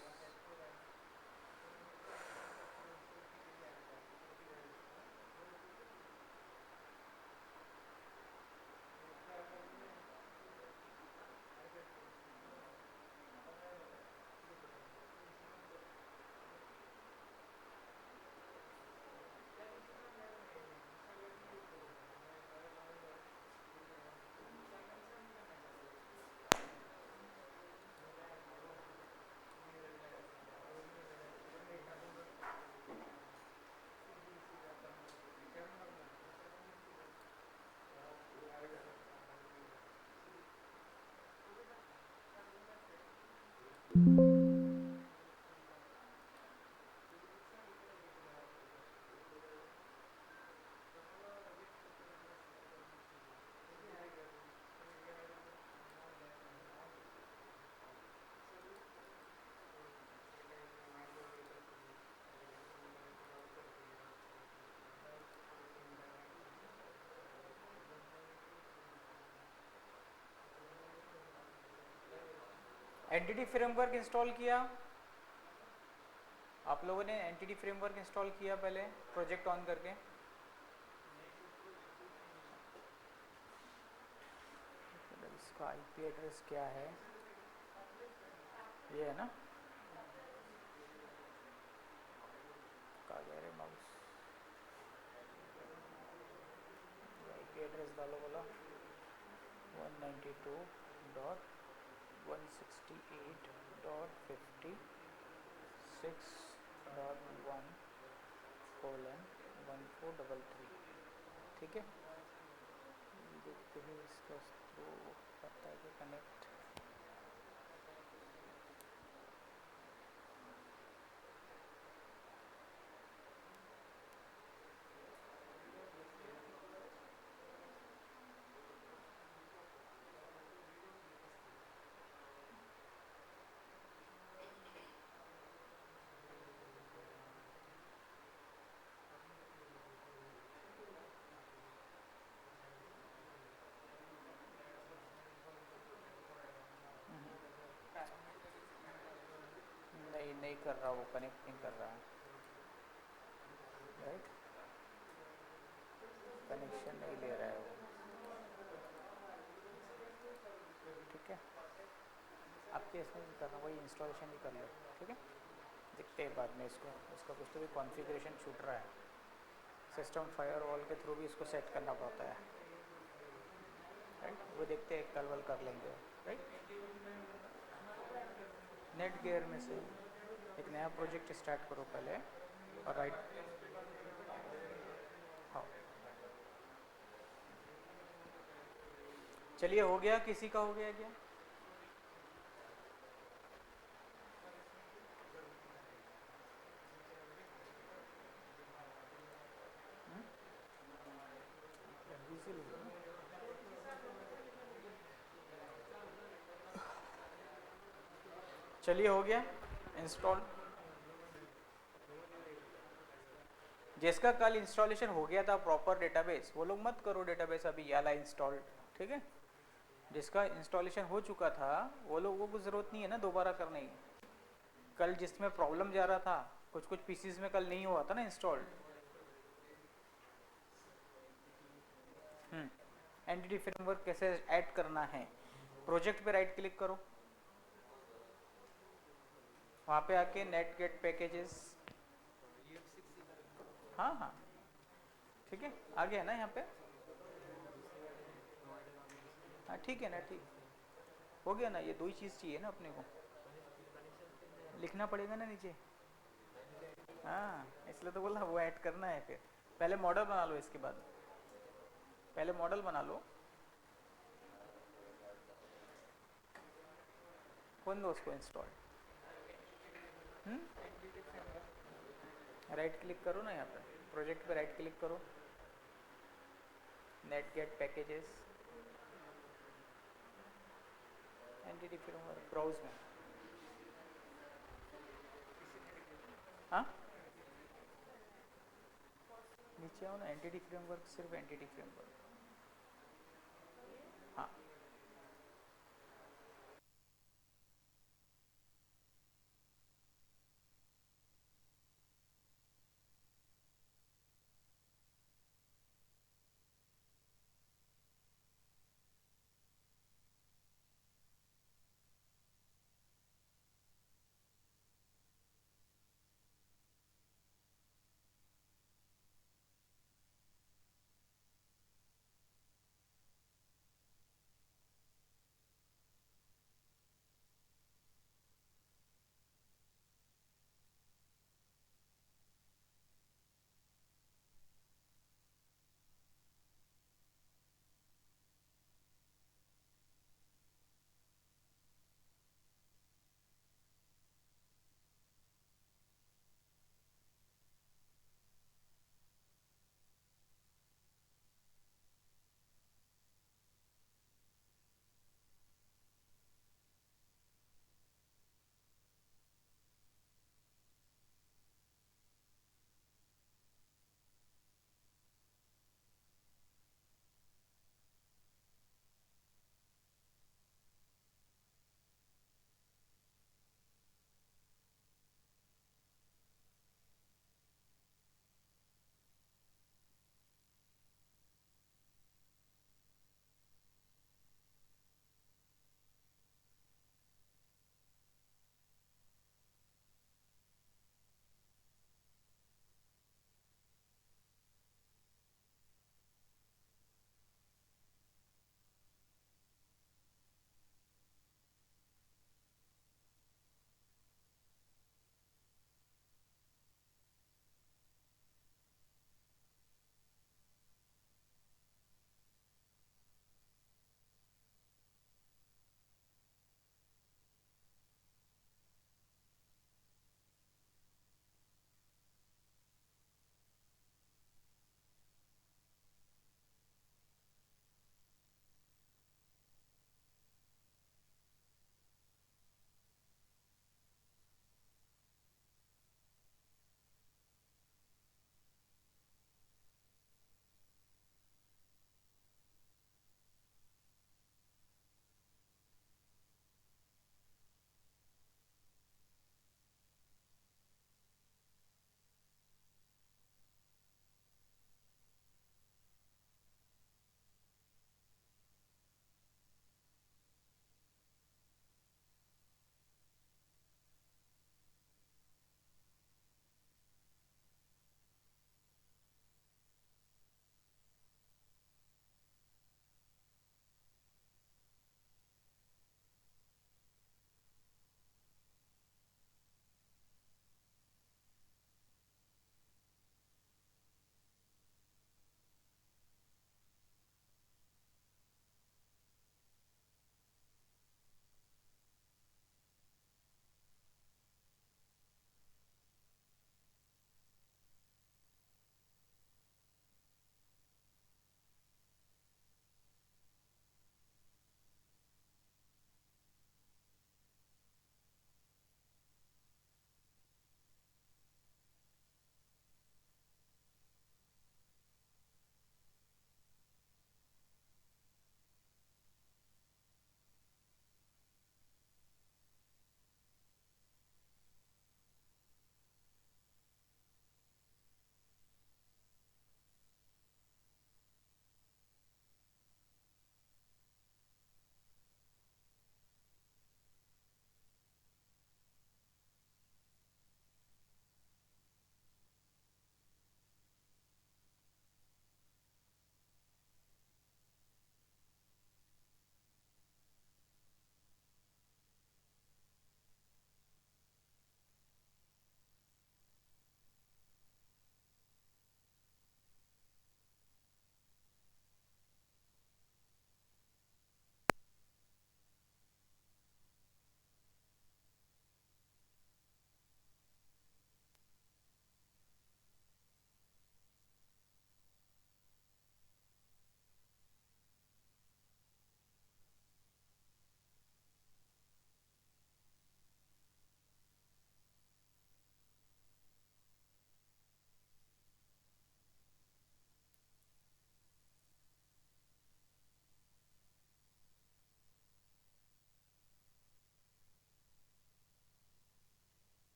entity framework install किया, आप लोगों ने एंटिटी फ्रेमवर्क इंस्टॉल किया पहले प्रोजेक्ट ऑन करके? इसका आईपी एड्रेस क्या है? ये है ना, कहाँ गया रे माउस? आईपी एड्रेस डालो बोला 192.168.56.1:1433, ठीक है। देखते हैं इसका थ्रू करता है कि कनेक्ट। नहीं कर रहा, वो कनेक्ट नहीं कर रहा है, राइट? कनेक्शन नहीं ले रहा है वो, ठीक है। आपके इसमें भी करना, वही इंस्टॉलेशन भी कर लो, ठीक है। देखते हैं बाद में इसका कुछ तो भी कॉन्फ़िगरेशन छूट रहा है, सिस्टम फायरवॉल के थ्रू भी इसको सेट करना पड़ता है, राइट? वो देखते हैं, कल वल कर लेंगे, राइट? नेट गियर में से एक नया प्रोजेक्ट स्टार्ट करो पहले और राइट। हाँ, चलिए, हो गया? किसी का हो गया क्या? चलिए, हो गया इंस्टॉल। जिसका कल इंस्टॉलेशन हो गया था प्रॉपर डेटाबेस, वो लोग मत करो डेटाबेस अभी याला इंस्टॉल, ठीक है। जिसका इंस्टॉलेशन हो चुका था वो लोगों को ज़रूरत नहीं है ना दोबारा करने की। कल जिसमें प्रॉब्लम जा रहा था, कुछ कुछ पीसीज में कल नहीं हुआ था ना इंस्टॉल। एंटिटी फ्रेमवर्क कैसे ऐड करना है, प्रोजेक्ट पे राइट क्लिक करो, वहाँ पे आके नेट गेट पैकेजेस, हाँ हाँ ठीक है, आ गया ना यहाँ पे? हाँ ठीक है ना, ठीक हो गया ना। ये दो ही चीज़ चाहिए ना अपने को, लिखना पड़ेगा ना नीचे। हाँ, इसलिए तो बोला वो ऐड करना है। फिर पहले मॉडल बना लो, इसके बाद पहले मॉडल बना लो, कौन दो उसको इंस्टॉल। राइट क्लिक करो ना यहाँ पे, प्रोजेक्ट पे राइट क्लिक करो, NuGet packages, entity framework, browse में। हाँ, नीचे आओ ना, एंटिटी फ्रेमवर्क, सिर्फ एंटिटी फ्रेमवर्क। हाँ,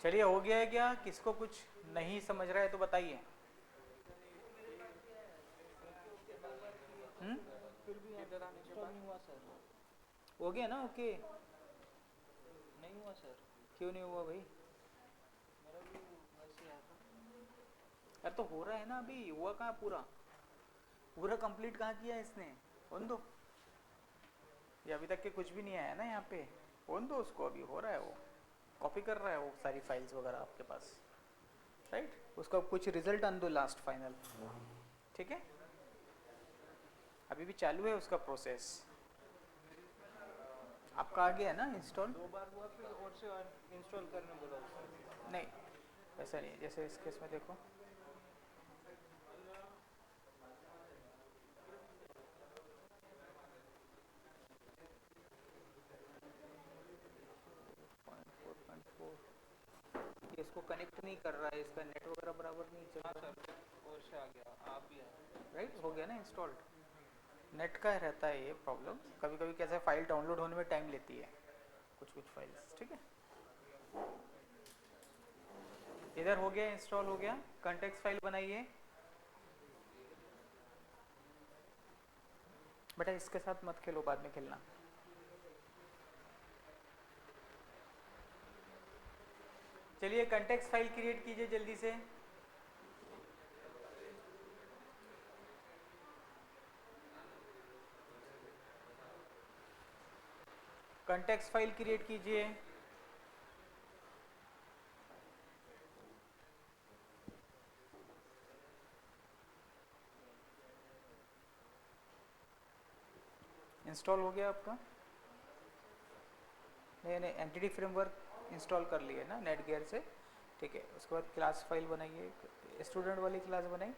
चलिए हो गया है क्या? किसको कुछ नहीं समझ रहा है तो बताइए। हम्म, फिर भी इधर आने के बाद नहीं हुआ सर। हो गया ना? ओके। नहीं हुआ सर, क्यों नहीं हुआ भाई? मेरा भी वैसे आया था। यार तो हो रहा है ना अभी। हुआ कहाँ पूरा? पूरा कंप्लीट कहाँ किया है इसने? होने दो। ये अभी तक के कुछ भी नहीं आया ना यहाँ पे। होने दो उसको, अभी हो रहा है वो। कॉपी कर रहा है वो सारी फाइल्स वगैरह आपके पास, राइट? उसका कुछ रिजल्ट आन दो लास्ट फाइनल, ठीक है? अभी भी चालू है उसका प्रोसेस। आपका आ गया है ना इंस्टॉल? 2 बार हुआ, फिर और से इंस्टॉल करने बोला उसने। नहीं, ऐसा नहीं। जैसे इस केस में देखो, ये इसको कनेक्ट नहीं कर रहा है, इसका नेट वगैरह बराबर नहीं चल हाँ रहा है। सर, और से आ गया, आप भी आए। राइट, हो गया ना इंस्टॉल्ड। नेट का रहता है ये प्रॉब्लम, कभी कभी कैसे फाइल डाउनलोड होने में टाइम लेती है कुछ कुछ फाइल्स, ठीक है? इधर हो गया, इंस्टॉल हो गया। कंटेक्स्ट फाइल बनाइए बेटा, इसके साथ मत खेलो, बाद में खेलना। चलिए कंटेक्स्ट फाइल क्रिएट कीजिए जल्दी से। कंटेक्स्ट फाइल क्रिएट कीजिए। इंस्टॉल हो गया आपका? नहीं नहीं, एंटिटी फ्रेमवर्क इंस्टॉल कर लिए ना नेटगियर से, ठीक है? उसके बाद क्लास फाइल बनाइए। स्टूडेंट वाली क्लास बनाई?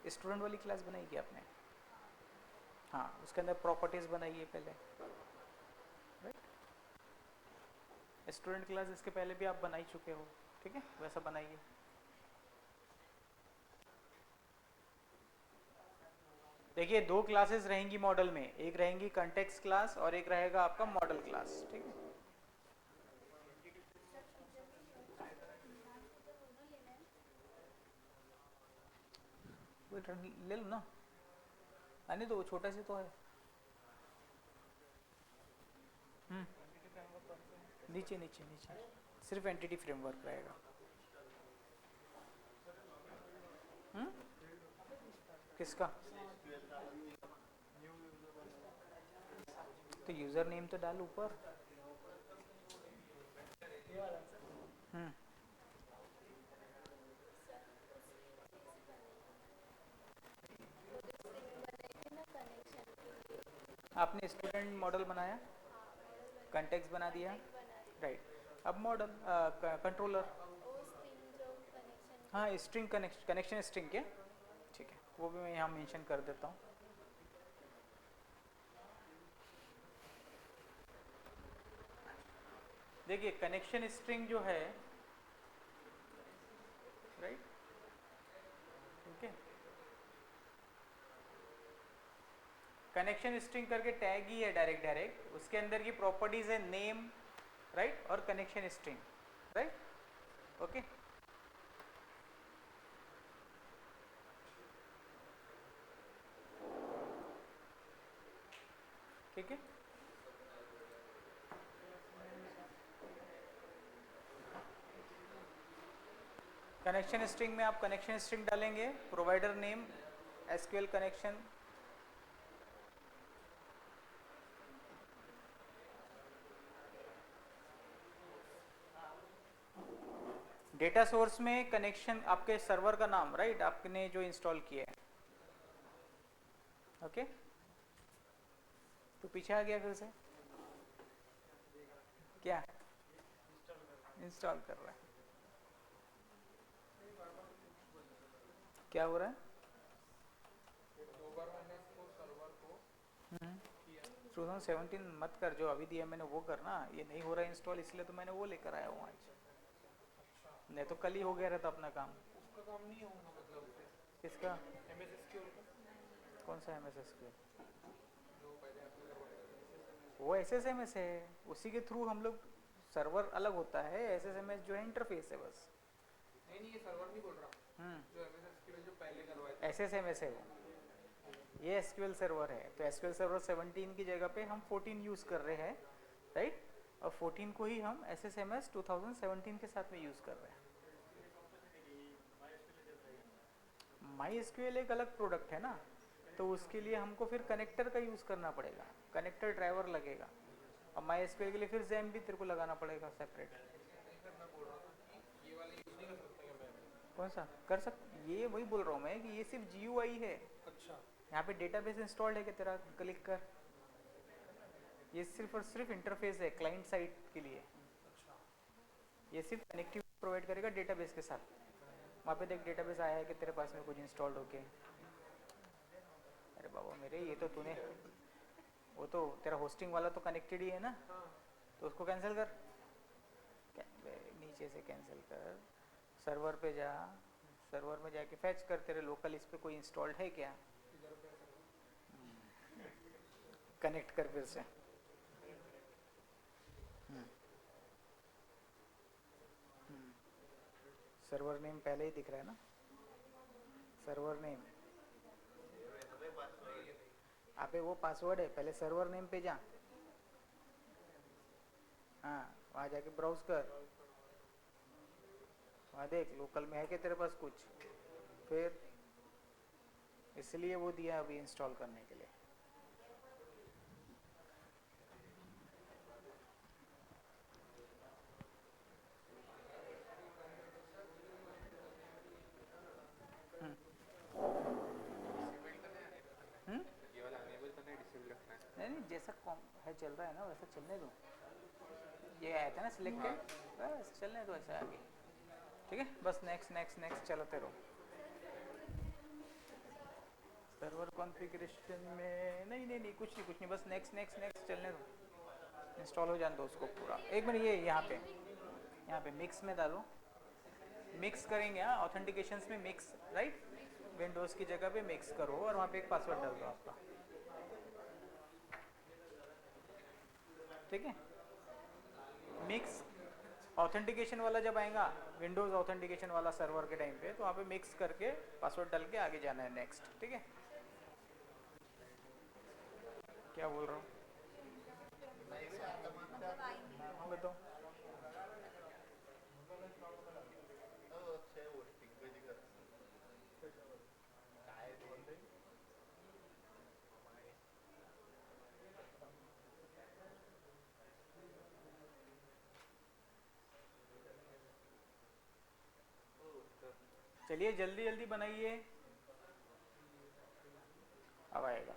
स्टूडेंट वाली क्लास बनाई क्या आपने? हाँ, उसके अंदर प्रॉपर्टीज़ बनाइए पहले, राइट? स्टूडेंट क्लास इसके पहले भी आप बना ही चुके हो, ठीक है? वैसा बनाइए। देखिए, 2 क्लासेस रहेंगी मॉडल में, एक रहेंगी कंटेक्स्ट क्लास और एक रहेगा आपका मॉडल क्लास, ठीक है? ले लो ना, आने दो, छोटा से तो है। नीचे नीचे नीचे सिर्फ एंटिटी फ्रेमवर्क रहेगा। किसका? तो यूज़र नेम तो डाल ऊपर। हम्म, आपने स्टूडेंट मॉडल बनाया, कंटेक्स्ट बना दिया, राइट? अब मॉडल कंट्रोलर, हाँ स्ट्रिंग कनेक्शन स्ट्रिंग क्या, ठीक है? वो भी मैं यहाँ मेंशन कर देता हूँ। देखिए कनेक्शन स्ट्रिंग जो है, राइट, ओके, कनेक्शन स्ट्रिंग करके टैग ही है डायरेक्ट, उसके अंदर की प्रॉपर्टीज है नेम, राइट, और कनेक्शन स्ट्रिंग, राइट, ओके? ठीक है? कनेक्शन स्ट्रिंग में आप कनेक्शन स्ट्रिंग डालेंगे, provider name, SQL connection, data source में कनेक्शन आपके सर्वर का नाम, राइट, आपने जो इंस्टॉल किया है, ओके? तो पीछे आ गया फिर से, क्या इंस्टॉल कर रहा है? क्या हो रहा है? 2 बार मैंने इसको सर्वर को किया। 2017 मत कर, जो अभी दिया मैंने वो करना। ये नहीं हो रहा है इंस्टॉल, इसलिए तो मैंने वो लेकर आया हूँ आज, अच्छा, नहीं तो कल ही हो गया रहता अपना काम। उसका काम नहीं होगा मतलब फिर? किसका? MS SQL का, कौन सा एम एस एसक्यूएल? जो पहले आपने करवाया था SSMS। वो एस एस एम एस है, उसी के थ्रू हम लोग सर्वर अलग होता है, एसएसएमएस जो है इंटरफेस है बस। नहीं ये सर्वर नहीं बोल रहा हूँ, जो एमएस एसक्यूएल जो पहले करवाया था। एसएसएमएस है वो, ये एसक्यूएल सर्वर है। तो एसक्यूएल सर्वर 17 की जगह पे हम 14 यूज़ कर रहे हैं, राइट। और 14 को ही हम एसएसएमएस 2017 के साथ में यूज़ कर रहे हैं। माई एसक्यूएल एक अलग प्रोडक्ट है ना, तो उसके लिए हमको फिर कनेक्टर का यूज़ करना पड़ेगा, कनेक्टर ड्राइवर लगेगा। और माई एसक्यूएल के लिए फिर जैम भी तेरे को लगाना पड़ेगा सेपरेट। ये वाला यूज नहीं कर सकता क्या मैं? कौन सा कर ये वही बोल रहा हूँ मैं कि ये सिर्फ जीयूआई है। अच्छा यहाँ पे डेटाबेस इंस्टॉल्ड है कि तेरा, क्लिक कर, ये सिर्फ और सिर्फ इंटरफेस है क्लाइंट साइड के लिए। अच्छा ये सिर्फ कनेक्टिविटी प्रोवाइड करेगा डेटाबेस के साथ। वहाँ पे देख डेटाबेस आया है कि तेरे पास में कुछ इंस्टॉल्ड होके। अरे बाबा मेरे, ये तो तूने, वो तो तेरा होस्टिंग वाला तो कनेक्टेड ही है ना, हाँ तो उसको कैंसिल कर, नीचे से कैंसिल कर, सर्वर पे जा, सर्वर में जाके फैच कर तेरे लोकल इस पे कोई इंस्टॉल्ड है क्या, इधर पे कनेक्ट कर फिर से। सर्वर नेम पहले ही दिख रहा है ना, सर्वर नेम। अबे वो पासवर्ड है, पहले सर्वर नेम पे जा, हाँ वहाँ जाके ब्राउज कर, वहाँ देख लोकल में है कि तेरे पास कुछ, फिर इसलिए वो दिया अभी इंस्टॉल करने के लिए। ये वाला अनेबल करना है, डिसेबल रखना है। नहीं नहीं, जैसा कॉम है चल रहा है ना वैसा चलने दो। ये आया था ना सिलेक्टेड, बस चलने दो ऐसा आगे, ठीक है। बस नेक्स्ट नेक्स्ट नेक्स्ट चलाते रहो। सर्वर कॉन्फ़िगरेशन में नहीं नहीं नहीं, कुछ नहीं बस नेक्स्ट नेक्स्ट नेक्स्ट चलने दो, इंस्टॉल हो जाने दो उसको पूरा। एक मिनट, ये यहाँ पे मिक्स में डालो, मिक्स करेंगे। हाँ ऑथेंटिकेशंस में मिक्स, राइट, विंडोज़ की जगह पे मिक्स करो और वहाँ पे एक पासवर्ड डाल दो आपका, ठीक है। मिक्स ऑथेंटिकेशन वाला जब आएगा, विंडोज़ ऑथेंटिकेशन वाला सर्वर के टाइम पे, तो वहाँ पे मिक्स करके पासवर्ड डाल के आगे जाना है नेक्स्ट, ठीक है। क्या बोल रहा हूँ बताओ। चलिए जल्दी जल्दी बनाइए, अब आएगा।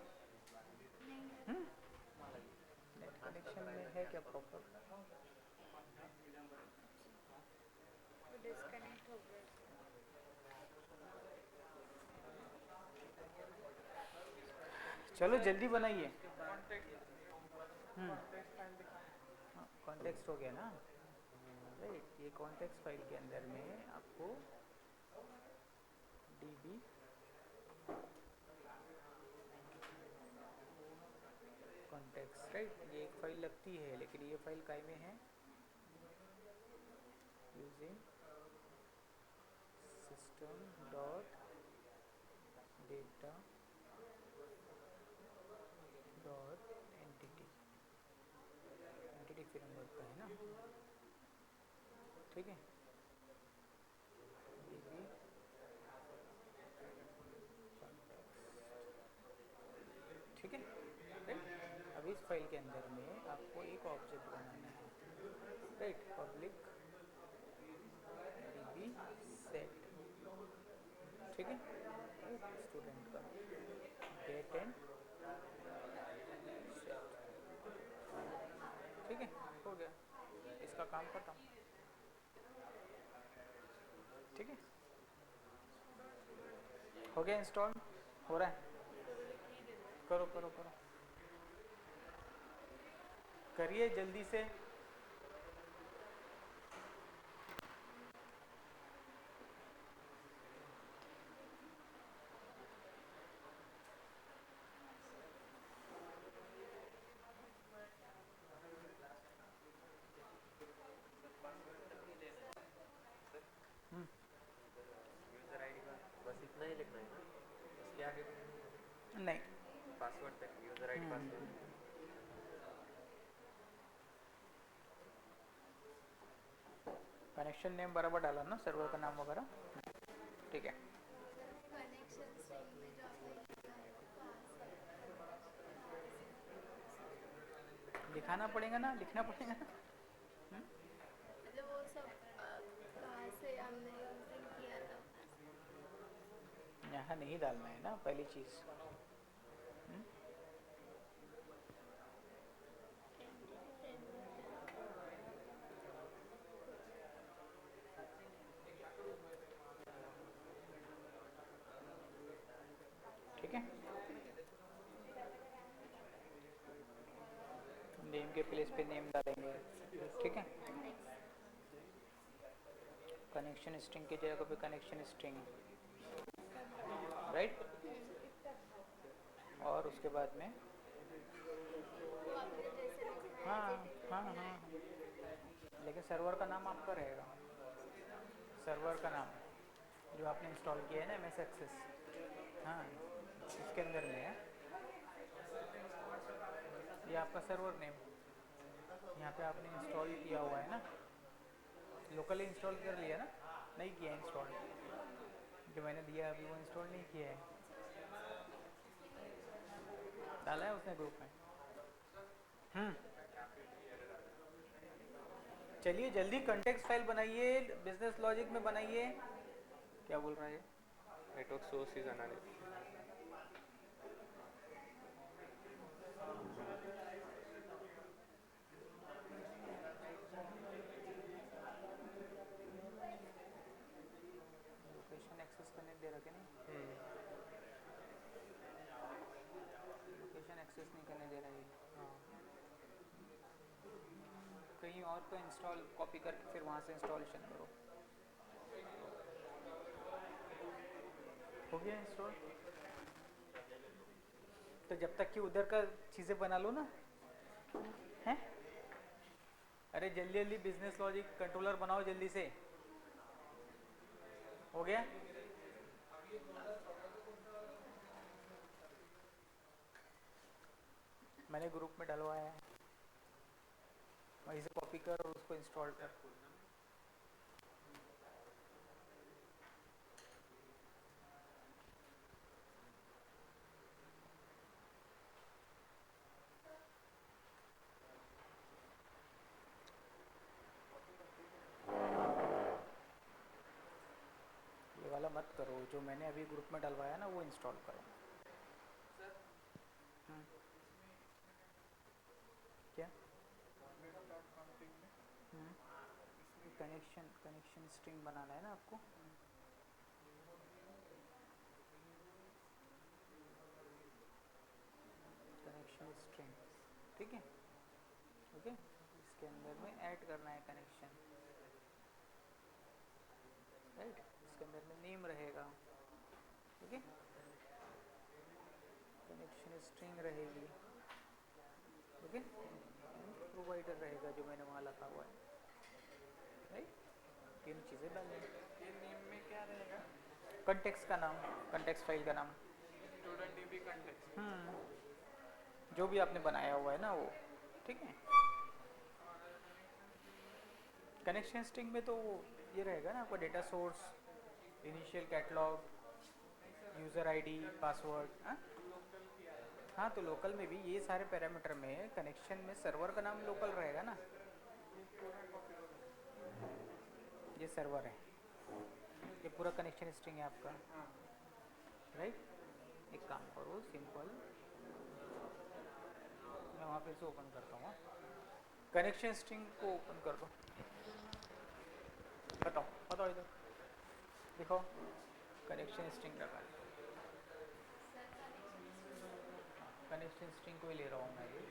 नेट कनेक्शन में है क्या प्रॉपर? डिस्कनेक्ट हो गया। चलो जल्दी बनाइए। कॉन्टेक्स्ट कॉन्टेक्स्ट हो गया ना, राइट। ये कॉन्टेक्स्ट फाइल के अंदर में आपको db कॉन्टेक्स्ट, राइट, ये एक फाइल लगती है, लेकिन ये फाइल काय में है, using system dot data dot entity, entity framework का है ना, ठीक है। db ठीक है, राइट। अब इस फाइल के अंदर में आपको एक ऑब्जेक्ट बनाना है, राइट, पब्लिक db set, ठीक है, स्टूडेंट का गेट एंड सेट, ठीक है, हो गया इसका काम खत्म, ठीक है, हो गया इंस्टॉल, हो रहा है, करो करो करो, करिए जल्दी से। लिखना है ना, इसके आगे नहीं, पासवर्ड तक, user ID password. Connection name बराबर डाला ना, सर्वर का नाम वगैरह, ठीक है। कनेक्शन स्ट्रिंग में जो आपने लिखा है वो कहाँ से दिखाना पड़ेगा ना, लिखना पड़ेगा ना। मतलब वो सब कहाँ से हमने यूजिंग किया था? यहाँ नहीं डालना है ना पहली चीज़। ठीक है, नेम के प्लेस पे नेम डालेंगे, ठीक है। कनेक्शन स्ट्रिंग की जगह पे कनेक्शन स्ट्रिंग, राइट। और उसके बाद में वो आपने जैसे लिखा हाँ है एडिट हाँ करना हाँ है। हाँ। लेकिन सर्वर का नाम आपका रहेगा, सर्वर का नाम जो आपने इंस्टॉल किया है ना MS एक्सेस, हाँ इसके अंदर में है ये आपका सर्वर नेम। यहाँ पे आपने इंस्टॉल किया हुआ है ना, लोकली इंस्टॉल कर लिया ना, नहीं किया इंस्टॉल, जो मैंने दिया अभी वो इंस्टॉल नहीं किया है, डाला है उसने ग्रुप में। चलिए जल्दी कॉन्टेक्स्ट फाइल बनाइए, बिजनेस लॉजिक में बनाइए। क्या बोल रहा है? Network source is analysis. Location access करने दे रखे नहीं, लोकेशन एक्सेस नहीं करने दे रहा है, कहीं और पे इंस्टॉल कॉपी करके फिर वहाँ से इंस्टॉलेशन करो। हो गया इंस्टॉल, तो जब तक कि उधर का चीज़ें बना लो ना, हैं? अरे जल्दी जल्दी बिजनेस लॉजिक कंट्रोलर बनाओ जल्दी से। हो गया? मैंने ग्रुप में डलवाया है, वहीं से कॉपी कर और उसको इंस्टॉल कर। ये वाला मत करो, जो मैंने अभी ग्रुप में डलवाया ना वो इंस्टॉल करो। क्या? कनेक्शन स्ट्रिंग बनाना है ना आपको, कनेक्शन स्ट्रिंग, ठीक है, ओके। इसके अंदर में ऐड करना है कनेक्शन, राइट। इसके अंदर में नेम रहेगा, ओके, कनेक्शन स्ट्रिंग रहेगी, ओके, प्रोवाइडर रहेगा जो मैंने वहाँ लिखा हुआ है, राइट। तीन चीज़ें डालें। ये नेम में क्या रहेगा? कंटेक्स्ट का नाम, कंटेक्स्ट फाइल का नाम, स्टूडेंट डीबी कंटेक्स्ट। जो भी आपने बनाया हुआ है ना वो, ठीक है। कनेक्शन स्ट्रिंग में तो ये रहेगा ना आपका data source, initial catalogue, user ID, password. हाँ तो लोकल में भी ये सारे पैरामीटर में कनेक्शन में सर्वर का नाम लोकल रहेगा ना, ये सर्वर है, ये पूरा कनेक्शन स्ट्रिंग है आपका, राइट। एक काम करो सिंपल, मैं वहाँ फिर से ओपन करता हूँ, कनेक्शन स्ट्रिंग को ओपन कर दो, बताओ बताओ इधर दिखाओ, कनेक्शन स्ट्रिंग रखा है, कनेक्शन स्ट्रिंग को ही ले रहा हूँ मैं ये,